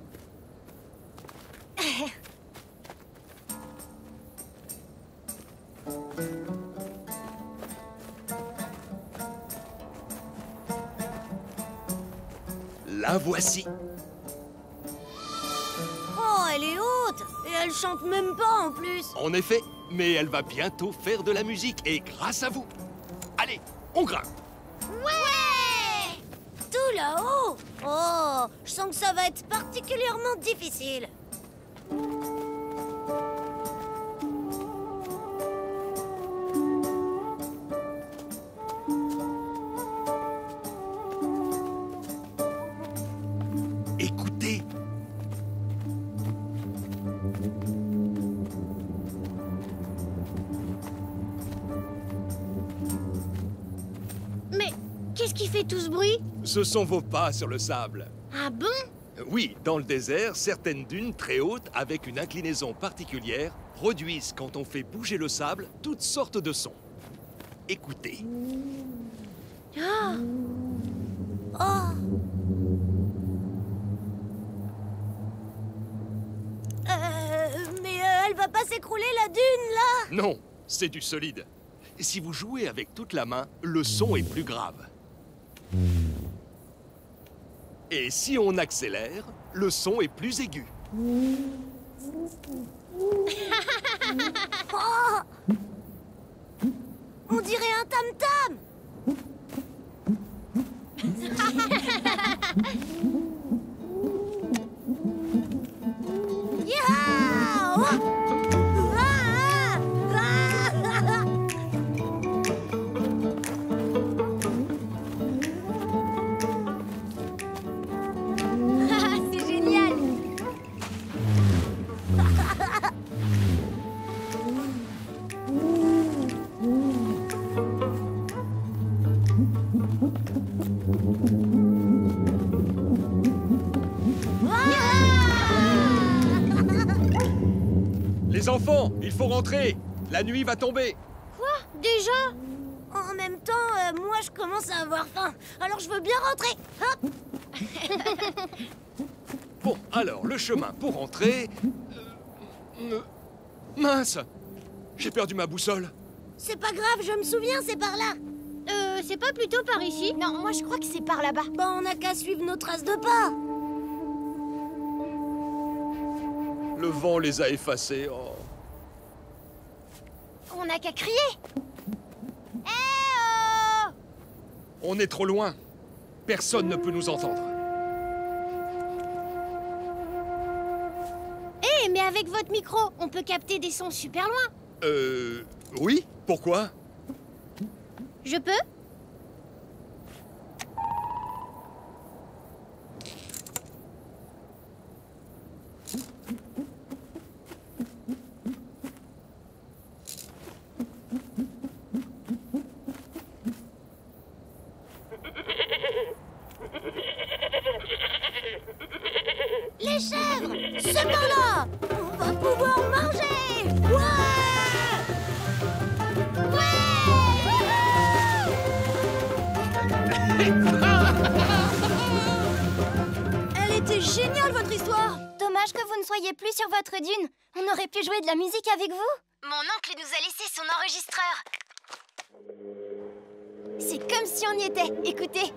La voici. Oh, elle est haute. Et elle chante même pas en plus. En effet, mais elle va bientôt faire de la musique et grâce à vous. Allez, on grimpe. Ouais! Tout là-haut. Oh, je sens que ça va être particulièrement difficile. Écoutez. Mais qu'est-ce qui fait tout ce bruit? Ce sont vos pas sur le sable. Ah bon? Oui, dans le désert, certaines dunes très hautes avec une inclinaison particulière produisent, quand on fait bouger le sable, toutes sortes de sons. Écoutez. Ah! Oh. Mais elle va pas s'écrouler la dune là? Non, c'est du solide. Si vous jouez avec toute la main, le son est plus grave. Et si on accélère, le son est plus aigu. Oh. On dirait un tam-tam. Yahoo! C'est génial! Les enfants, il faut rentrer. La nuit va tomber. Quoi? Déjà? En même temps, moi je commence à avoir faim. Alors je veux bien rentrer. Hop. Bon, alors, le chemin pour rentrer... Mince! J'ai perdu ma boussole. C'est pas grave, je me souviens, c'est par là. C'est pas plutôt par ici? Non, moi je crois que c'est par là-bas. Bah on n'a qu'à suivre nos traces de pas. Le vent les a effacés. Oh. On n'a qu'à crier. Eh oh! On est trop loin. Personne ne peut nous entendre. Eh, mais avec votre micro, on peut capter des sons super loin. Oui? Pourquoi? Je peux? Les chèvres, c'est par là. On va pouvoir manger. Ouais! Elle était géniale votre histoire. Dommage que vous ne soyez plus sur votre dune. On aurait pu jouer de la musique avec vous. Mon oncle nous a laissé son enregistreur. C'est comme si on y était. Écoutez.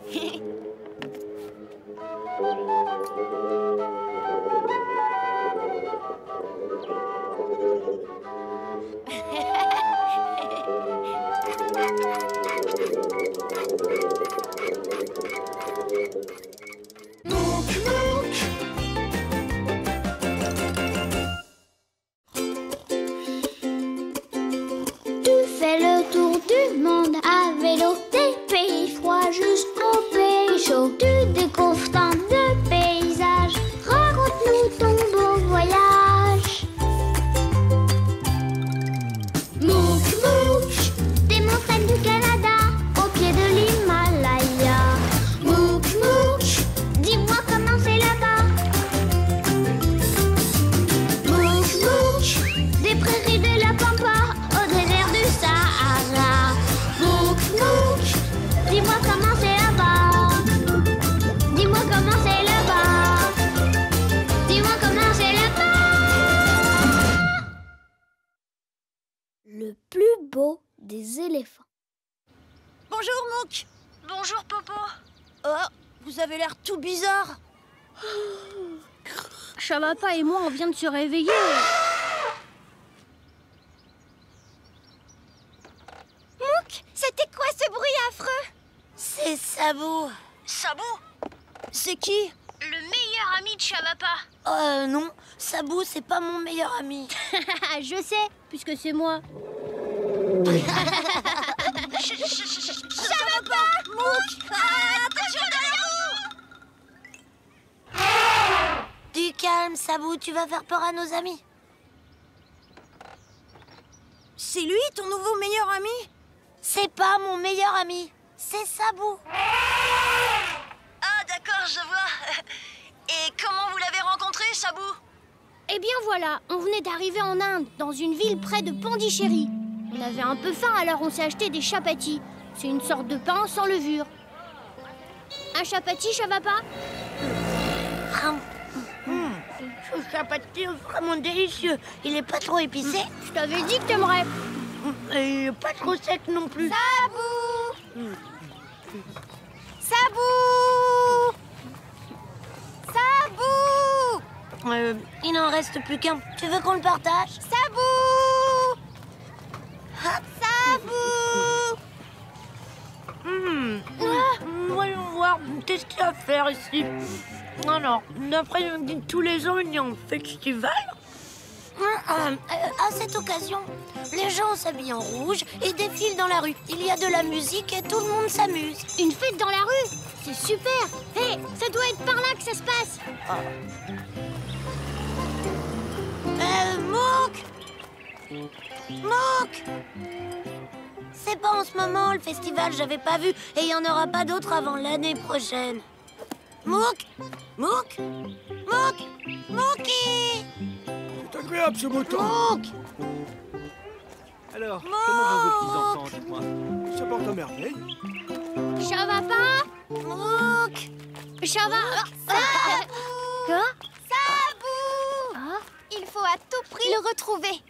Tu fais le tour du monde à vélo, des pays froids jusqu'aux pays chauds. Tu découvres tant de paysages, raconte-nous ton beau voyage. Mouk Mouk, des montagnes du Canada, au pied de l'Himalaya. Mouk Mouk, dis-moi comment c'est là-bas. Mouk Mouk, des prairies de la Pampa au désert du Sahara. Mouk Mouk, dis-moi comment c'est là-bas. Dis-moi comment c'est là-bas. Dis-moi comment c'est là-bas. Le plus beau des éléphants. Bonjour Mouk. Bonjour Popo. Oh, Vous avez l'air tout bizarre. Chavapa et moi, on vient de se réveiller. Mouk, c'était quoi ce bruit affreux? C'est Sabou. Sabou? C'est qui? Le meilleur ami de Chavapa. Non. Sabou, c'est pas mon meilleur ami. Je sais, puisque c'est moi. Chavapa! Mouk! Attention derrière vous! Du calme, Sabou, tu vas faire peur à nos amis. C'est lui, ton nouveau meilleur ami? C'est pas mon meilleur ami, c'est Sabou. Ah d'accord, je vois. Et comment vous l'avez rencontré, Sabou? Eh bien voilà, on venait d'arriver en Inde, dans une ville près de Pondichéry. On avait un peu faim, alors on s'est acheté des chapatis. C'est une sorte de pain sans levure. Un chapati, Chavapa? Ce chapati est vraiment délicieux. Il est pas trop épicé. Je t'avais dit que t'aimerais. Et pas trop sec non plus. Sabou! Sabou! Sabou! Il n'en reste plus qu'un. Tu veux qu'on le partage? Sabou! Sabou! Voyons voir, qu'est-ce qu'il y a à faire ici? Alors, d'après tous les ans, il y a un festival. À cette occasion, les gens s'habillent en rouge et défilent dans la rue. Il y a de la musique et tout le monde s'amuse. Une fête dans la rue? C'est super. Hé, ça doit être par là que ça se passe. Mouk! Mouk! C'est pas en ce moment, le festival, j'avais pas vu. Et il y en aura pas d'autres avant l'année prochaine. Mouk! Mouk! Mouk! Mookie! C'est agréable ce beau temps. Mouk! Alors, comment vont vos petits-enfants, dites-moi? Ça porte à merveille. Chavapa? Mouk! Chava... Quoi? Sabou! Ah, Il faut à tout prix le retrouver.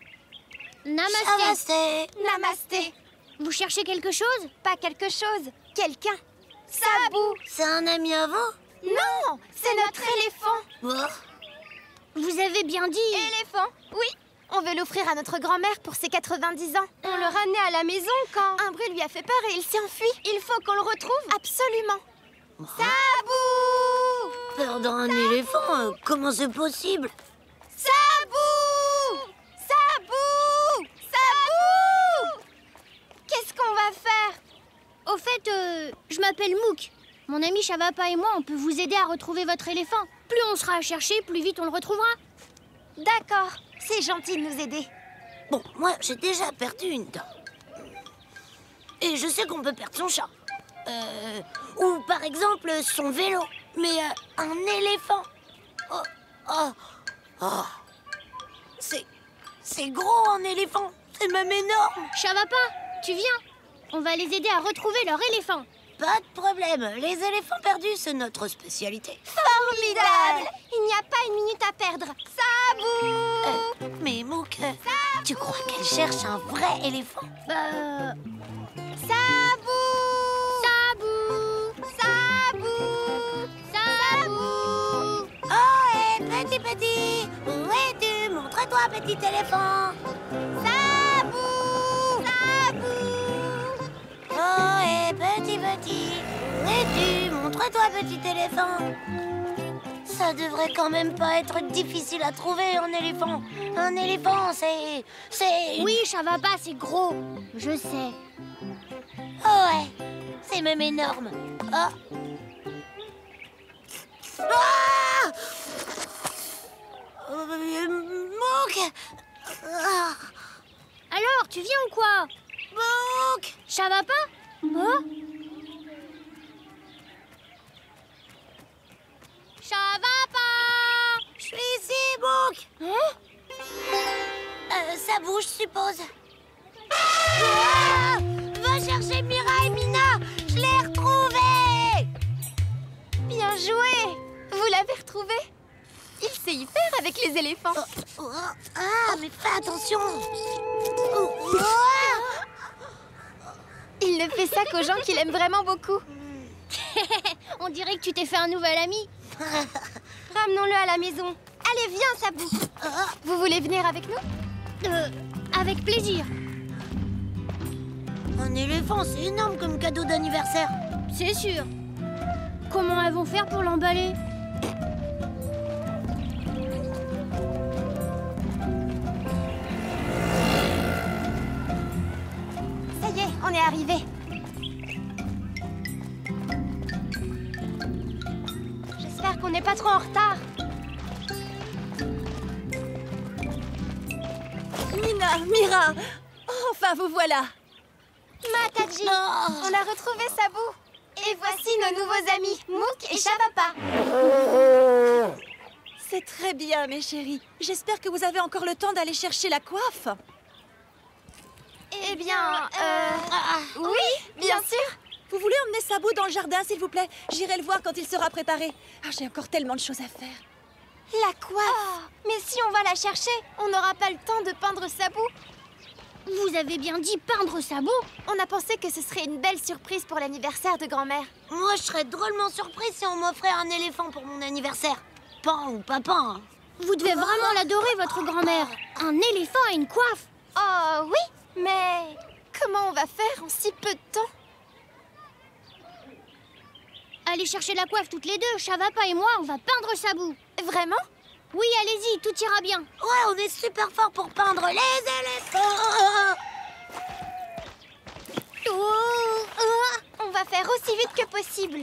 Namasté. Namasté. Namasté. Vous cherchez quelque chose? Pas quelque chose, quelqu'un. Sabou! C'est un ami à vous? Non, c'est notre éléphant. Oh. Vous avez bien dit... Éléphant, oui. On veut l'offrir à notre grand-mère pour ses 90 ans. On le ramenait à la maison quand un bruit lui a fait peur et il s'est enfui. Il faut qu'on le retrouve. Absolument. Sabou! Perdre un éléphant, comment c'est possible? Sabou! Sabou! Sabou! Qu'est-ce qu'on va faire? Au fait, je m'appelle Mouk. Mon ami Chavapa et moi, on peut vous aider à retrouver votre éléphant. Plus on sera à chercher, plus vite on le retrouvera. D'accord, c'est gentil de nous aider. Bon, moi, j'ai déjà perdu une dent. Et je sais qu'on peut perdre son chat. Ou par exemple, son vélo. Mais un éléphant. C'est gros, un éléphant. C'est même énorme. Chavapa, tu viens. On va les aider à retrouver leur éléphant. Pas de problème. Les éléphants perdus, c'est notre spécialité. Formidable! Il n'y a pas une minute à perdre. Sabou! Mais Mouk, tu crois qu'elle cherche un vrai éléphant? Sabou! Sabou! Sabou! Sabou! Oh, hé, petit! Où es-tu? Montre-toi, petit éléphant! Sabou! Sabou! Oh, hé, petit! Où es-tu? Montre-toi, petit éléphant! Ça devrait quand même pas être difficile à trouver, un éléphant. Un éléphant, c'est... Oui, Chavapa, c'est gros. Je sais. Oh ouais, c'est même énorme. Oh. Ah! Mouk! Ah. Alors, tu viens ou quoi? Mouk! Chavapa? Oh? Chavapa! Je suis ici, Mouk! Ça bouge, je suppose. Ah! Va chercher Mira et Mina! Je l'ai retrouvée! Bien joué! Vous l'avez retrouvé? Il sait y faire avec les éléphants. Ah, mais fais attention! Il ne fait ça qu'aux gens qu'il aime vraiment beaucoup. On dirait que tu t'es fait un nouvel ami. Ramenons-le à la maison. Allez, viens, Sabou. Vous voulez venir avec nous? Avec plaisir. Un éléphant, c'est énorme comme cadeau d'anniversaire. C'est sûr. Comment elles vont faire pour l'emballer? Ça y est, on est arrivé. J'espère qu'on n'est pas trop en retard. Mina, Mira, enfin vous voilà. Mataji, on a retrouvé Sabou. Et voici nos nouveaux amis, Mouk et Shabapa. C'est très bien, mes chéris. J'espère que vous avez encore le temps d'aller chercher la coiffe. Eh bien, oui, bien sûr. Vous voulez emmener Sabou dans le jardin, s'il vous plaît? J'irai le voir quand il sera préparé. Ah, j'ai encore tellement de choses à faire. La coiffe. Mais si on va la chercher, on n'aura pas le temps de peindre Sabou. Vous avez bien dit peindre Sabou? On a pensé que ce serait une belle surprise pour l'anniversaire de grand-mère. Moi, je serais drôlement surprise si on m'offrait un éléphant pour mon anniversaire. Pan ou pas pan. Vous devez vraiment l'adorer, votre grand-mère. Un éléphant et une coiffe. Oh oui, mais comment on va faire en si peu de temps? Allez chercher la coiffe toutes les deux. Shabapa et moi, on va peindre Sabou. Vraiment? Oui, allez-y, tout ira bien. Ouais, on est super fort pour peindre les éléphants. On va faire aussi vite que possible.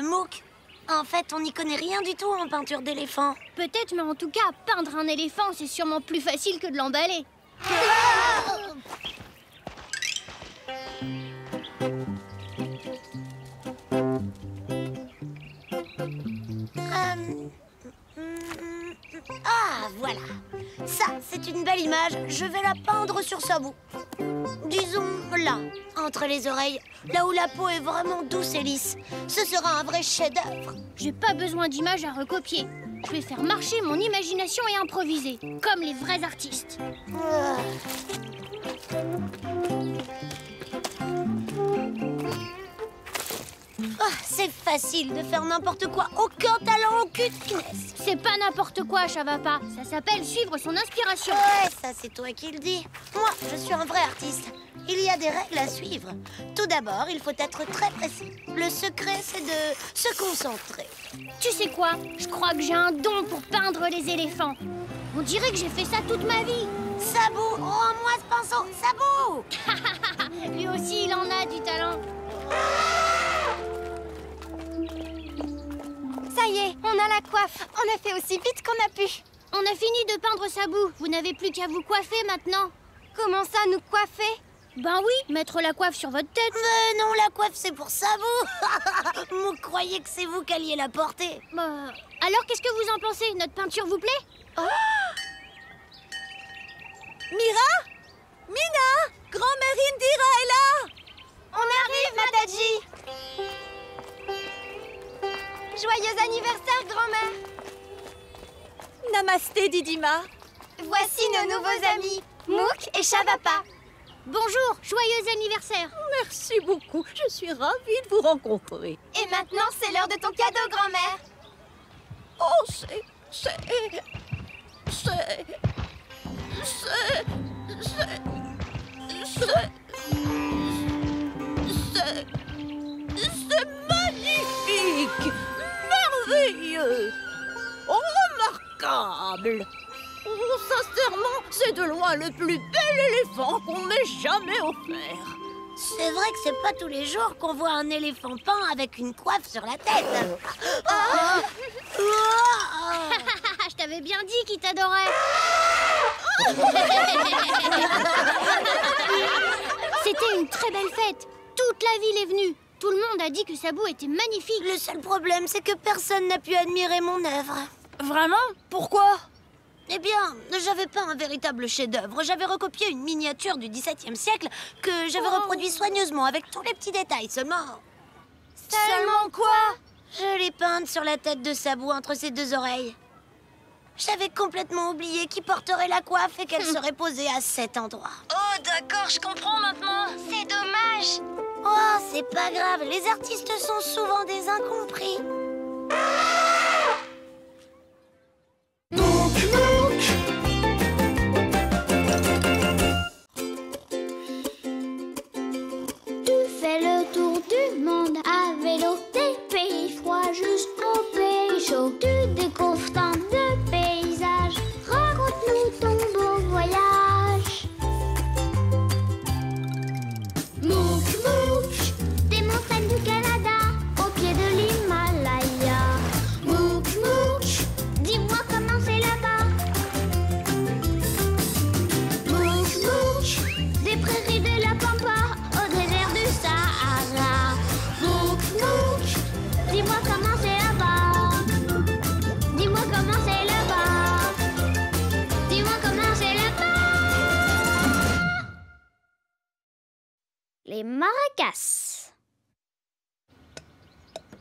Mouk, en fait, on n'y connaît rien du tout en peinture d'éléphant. Peut-être, mais en tout cas, peindre un éléphant, c'est sûrement plus facile que de l'emballer. Ah, voilà. Ça, c'est une belle image. Je vais la peindre sur Sabou. Disons là, entre les oreilles, là où la peau est vraiment douce et lisse. Ce sera un vrai chef-d'œuvre. J'ai pas besoin d'images à recopier. Je vais faire marcher mon imagination et improviser, comme les vrais artistes. C'est facile de faire n'importe quoi. Aucun talent, aucune finesse. C'est pas n'importe quoi, Shabapa. Ça s'appelle suivre son inspiration. Ouais, ça c'est toi qui le dis. Moi, je suis un vrai artiste. Il y a des règles à suivre. Tout d'abord, il faut être très précis. Le secret, c'est de se concentrer. Tu sais quoi? Je crois que j'ai un don pour peindre les éléphants. On dirait que j'ai fait ça toute ma vie. Sabou, rends-moi ce pinceau. Sabou! Lui aussi, il en a du talent. Ça y est, on a la coiffe. On a fait aussi vite qu'on a pu. On a fini de peindre Sabou. Vous n'avez plus qu'à vous coiffer maintenant. Comment ça, nous coiffer? Ben oui, mettre la coiffe sur votre tête. Mais non, la coiffe, c'est pour Sabou. Vous croyez que c'est vous qui alliez la porter? Alors, qu'est-ce que vous en pensez? Notre peinture vous plaît? Mira? Mina? Grand-mère Indira est là! On arrive, Mataji! Joyeux anniversaire, grand-mère! Namasté, Didima. Voici nos nouveaux amis, Mouk et Shabapa. Bonjour, joyeux anniversaire! Merci beaucoup, je suis ravie de vous rencontrer. Et maintenant, c'est l'heure de ton cadeau, grand-mère. Oh, c'est magnifique, merveilleux, remarquable. Oh, sincèrement, c'est de loin le plus bel éléphant qu'on m'ait jamais offert. C'est vrai que c'est pas tous les jours qu'on voit un éléphant peint avec une coiffe sur la tête. Je t'avais bien dit qu'il t'adorait. C'était une très belle fête. Toute la ville est venue. Tout le monde a dit que Sabou était magnifique. Le seul problème, c'est que personne n'a pu admirer mon œuvre. Vraiment? Pourquoi? Eh bien, j'avais pas un véritable chef-d'œuvre. J'avais recopié une miniature du XVIIe siècle que j'avais reproduit soigneusement avec tous les petits détails seulement. Seulement quoi? Je l'ai peinte sur la tête de Sabou entre ses deux oreilles. J'avais complètement oublié qui porterait la coiffe et qu'elle serait posée à cet endroit. Oh, d'accord, je comprends maintenant. C'est dommage. C'est pas grave, les artistes sont souvent des incompris. Tu fais le tour du monde à vélo, des pays froids jusqu'aux pays chauds. Tu découvres tant de paysages, raconte-nous ton beau voyage. Mouk Mouk, des montagnes du Canada au pied de l'Himalaya. Mouk Mouk, dis-moi comment c'est là-bas. Mouk Mouk, des prairies de la Pampa au désert du Sahara. Mouk Mouk, dis-moi comment c'est là-bas. Dis-moi comment c'est là-bas. Dis-moi comment c'est là-bas. Les maracas.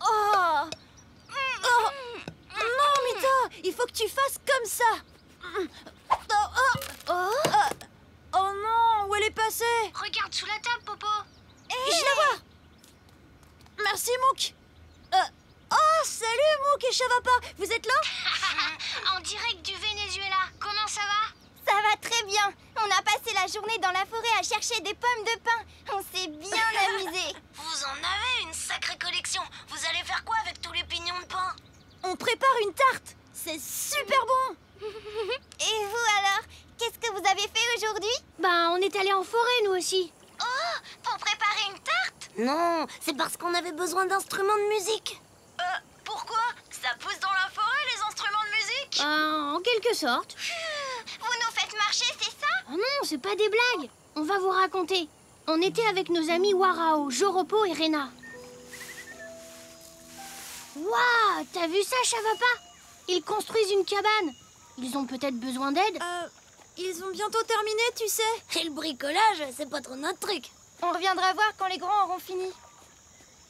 Oh, non, Mita, il faut que tu fasses comme ça. Oh non, où elle est passée? Regarde sous la table, Popo. Je la vois. Merci, Mouk. Oh, salut, Mouk et Chavapa. Vous êtes là? En direct du Venezuela. Comment ça va? Ça va très bien. On a passé la journée dans la forêt à chercher des pommes de pin. On s'est bien amusés. Vous en avez une sacrée collection. Vous allez faire quoi avec tous les pignons de pain? On prépare une tarte. C'est super bon. Et vous alors? Qu'est-ce que vous avez fait aujourd'hui? Ben, on est allé en forêt, nous aussi. Oh, pour préparer une tarte? Non, c'est parce qu'on avait besoin d'instruments de musique. Pourquoi? Ça pousse dans la forêt, les instruments de musique? En quelque sorte. Vous nous faites marcher, c'est ça? Oh non, c'est pas des blagues. On va vous raconter. On était avec nos amis Warao, Joropo et Rena. Waouh, t'as vu ça, Chavapa? Ils construisent une cabane. Ils ont peut-être besoin d'aide. Ils ont bientôt terminé, tu sais. Et le bricolage, c'est pas trop notre truc. On reviendra voir quand les grands auront fini.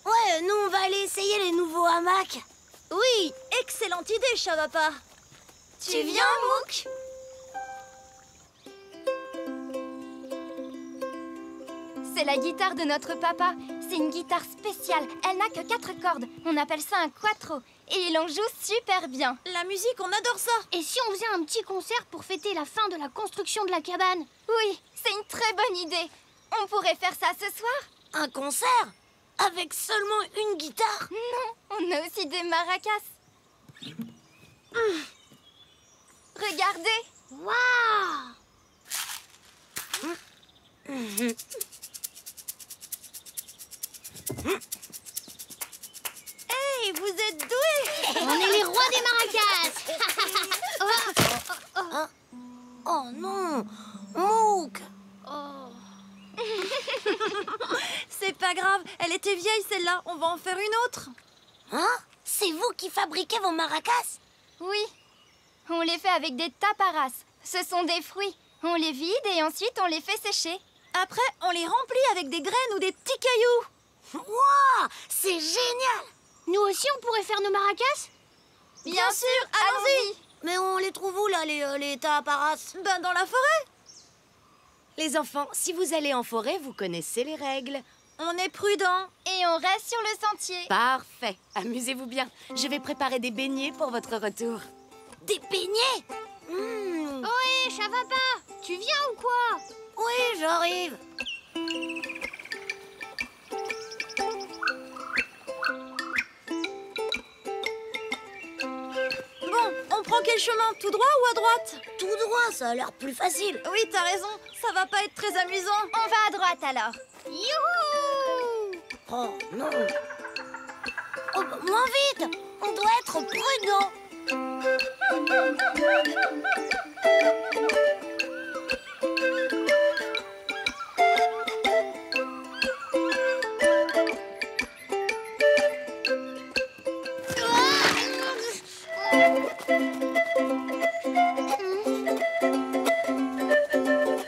Ouais, nous on va aller essayer les nouveaux hamacs. Oui, excellente idée, Chavapa. Tu viens, Mouk? C'est la guitare de notre papa. C'est une guitare spéciale. Elle n'a que 4 cordes. On appelle ça un quattro. Et il en joue super bien. La musique, on adore ça. Et si on faisait un petit concert pour fêter la fin de la construction de la cabane? Oui, c'est une très bonne idée. On pourrait faire ça ce soir? Un concert? Avec seulement une guitare? Non, on a aussi des maracas. Regardez. Waouh! Hey, vous êtes doués! On est les rois des maracas. Oh non! Mouk! C'est pas grave, elle était vieille celle-là, on va en faire une autre. Hein? C'est vous qui fabriquez vos maracas? Oui, on les fait avec des taparas. Ce sont des fruits. On les vide et ensuite on les fait sécher. Après, on les remplit avec des graines ou des petits cailloux. Waouh! C'est génial! Nous aussi, on pourrait faire nos maracas? Bien sûr, allons-y! Mais on les trouve où, là, les taparas? Ben, dans la forêt. Les enfants, si vous allez en forêt, vous connaissez les règles. On est prudents. Et on reste sur le sentier. Parfait. Amusez-vous bien. Je vais préparer des beignets pour votre retour. Des beignets? Ohé, Chavapa, tu viens ou quoi? Oui, j'arrive. Bon, on prend quel chemin? Tout droit ou à droite? Tout droit, ça a l'air plus facile. Oui, t'as raison, ça va pas être très amusant. On va à droite alors. Youhou! Oh non. Oh, bah, moins vite. On doit être prudent.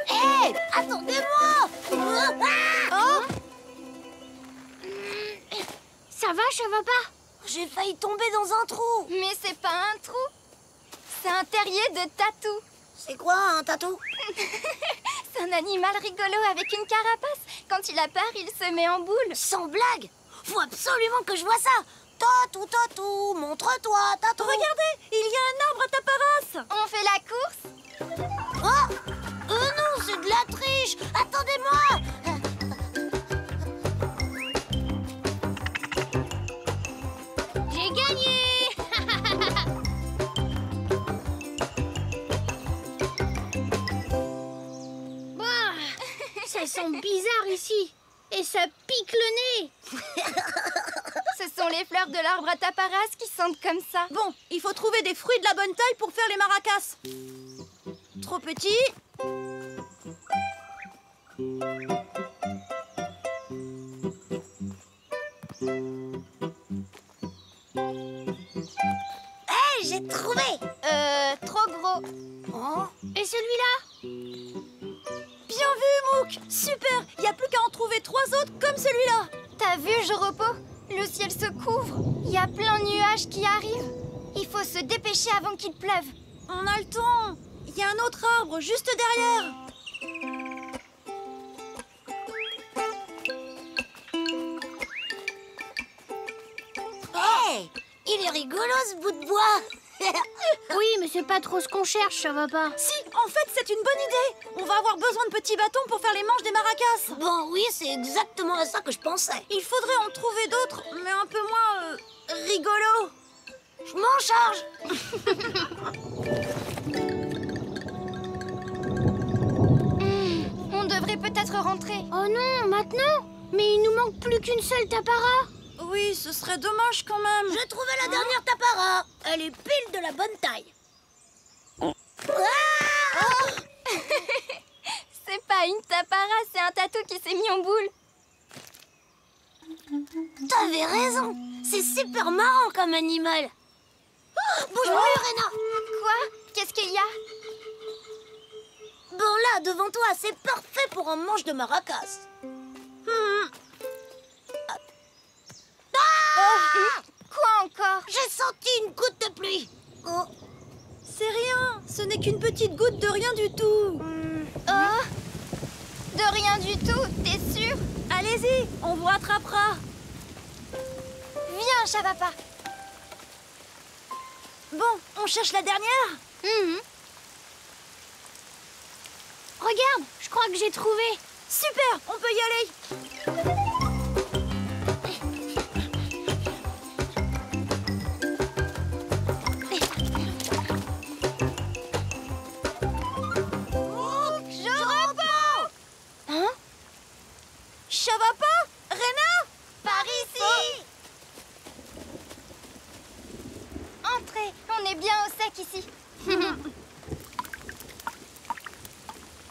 Hé, attendez-moi. Ça va, Chavapa? J'ai failli tomber dans un trou. Mais c'est pas un trou. C'est un terrier de tatou. C'est quoi un tatou? C'est un animal rigolo avec une carapace. Quand il a peur, il se met en boule. Sans blague. Faut absolument que je vois ça. Tatou, tatou, montre-toi, tatou. Regardez, il y a un arbre à taparas. On fait la course? Oh non, c'est de la triche. Attendez-moi. J'ai gagné. Bah, ça sent bizarre ici. Et ça pique le nez. Ce sont les fleurs de l'arbre à taparas qui sentent comme ça. Bon, il faut trouver des fruits de la bonne taille pour faire les maracas. Trop petit. Hé, j'ai trouvé. Trop gros. Oh. Et celui-là? Bien vu, Mouk. Super. Il n'y a plus qu'à en trouver 3 autres comme celui-là. T'as vu, Joropo? Le ciel se couvre. Il y a plein de nuages qui arrivent. Il faut se dépêcher avant qu'il pleuve. On a le temps. Il y a un autre arbre juste derrière. Hé, il est rigolo ce bout de bois. Oui, mais c'est pas trop ce qu'on cherche, ça va pas. Si, en fait, c'est une bonne idée. On va avoir besoin de petits bâtons pour faire les manches des maracas. Bon, oui, c'est exactement à ça que je pensais. Il faudrait en trouver d'autres, mais un peu moins rigolos. Je m'en charge. On devrait peut-être rentrer. Oh non, maintenant? Mais il nous manque plus qu'une seule tapara. Oui, ce serait dommage quand même. J'ai trouvé la dernière tapara. Elle est pile de la bonne taille. Ah C'est pas une tapara, c'est un tatou qui s'est mis en boule. T'avais raison. C'est super marrant comme animal. Oh, bouge plus, Rena. Quoi? Qu'est-ce qu'il y a? Bon, là, devant toi, c'est parfait pour un manche de maracas. Quoi encore? J'ai senti une goutte de pluie. Oh. C'est rien. Ce n'est qu'une petite goutte de rien du tout. Oh, de rien du tout, t'es sûr? Allez-y, on vous rattrapera. Viens, Chavapa. Bon, on cherche la dernière. Regarde, je crois que j'ai trouvé. Super, on peut y aller. Chavapa, Rena, par ici. Entrez, on est bien au sec ici.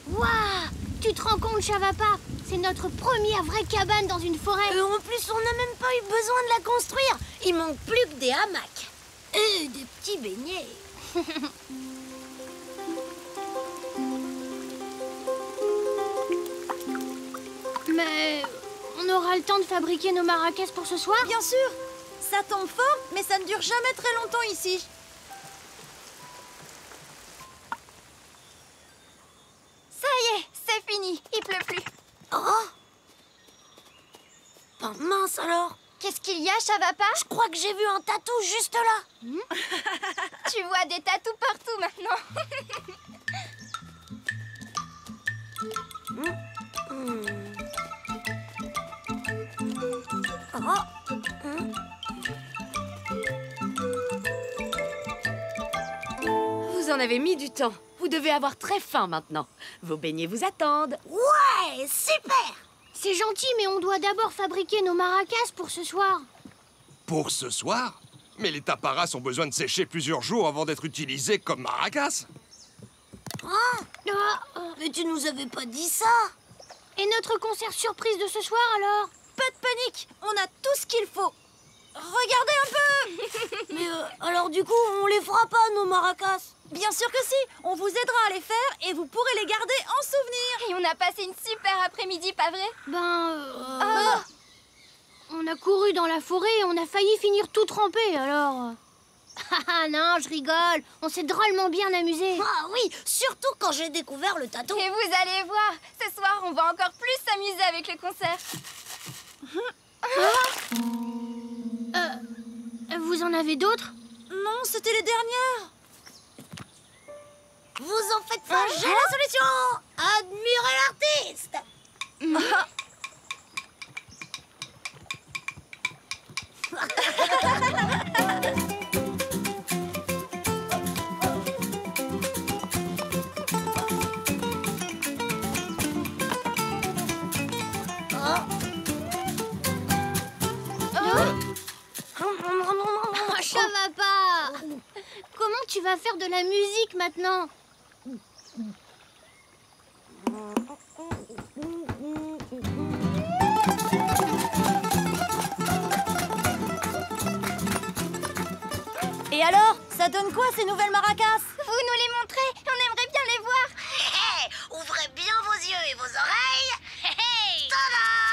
Waouh! Tu te rends compte, Chavapa? C'est notre première vraie cabane dans une forêt. Et en plus, on n'a même pas eu besoin de la construire. Il manque plus que des hamacs. Et des petits beignets. Mais on aura le temps de fabriquer nos maracas pour ce soir? Bien sûr. Ça tombe fort, mais ça ne dure jamais très longtemps ici. Ça y est, c'est fini, il pleut plus. Oh! Ben mince alors. Qu'est-ce qu'il y a, Chavapa? Je crois que j'ai vu un tatou juste là. Tu vois des tatous partout maintenant. Vous en avez mis du temps. Vous devez avoir très faim maintenant. Vos beignets vous attendent. Ouais, super. C'est gentil, mais on doit d'abord fabriquer nos maracas pour ce soir. Pour ce soir? Mais les taparas ont besoin de sécher plusieurs jours avant d'être utilisés comme maracas. Mais tu nous avais pas dit ça. Et notre concert surprise de ce soir alors? Pas de panique, on a tout ce qu'il faut. Regardez un peu. Mais alors du coup, on les fera pas, nos maracas? Bien sûr que si, on vous aidera à les faire et vous pourrez les garder en souvenir. Et on a passé une super après-midi, pas vrai? On a couru dans la forêt et on a failli finir tout trempé, alors... Ah non, je rigole. On s'est drôlement bien amusé. Ah oui, surtout quand j'ai découvert le tatou. Et vous allez voir, ce soir, on va encore plus s'amuser avec le concert. Vous en avez d'autres? Non, c'était les dernières. Vous en faites pas, j'ai la solution. Admirez l'artiste. Ça va pas. Comment tu vas faire de la musique maintenant? Et alors, ça donne quoi ces nouvelles maracas? Vous nous les montrez, on aimerait bien les voir. Ouvrez bien vos yeux et vos oreilles. Tada!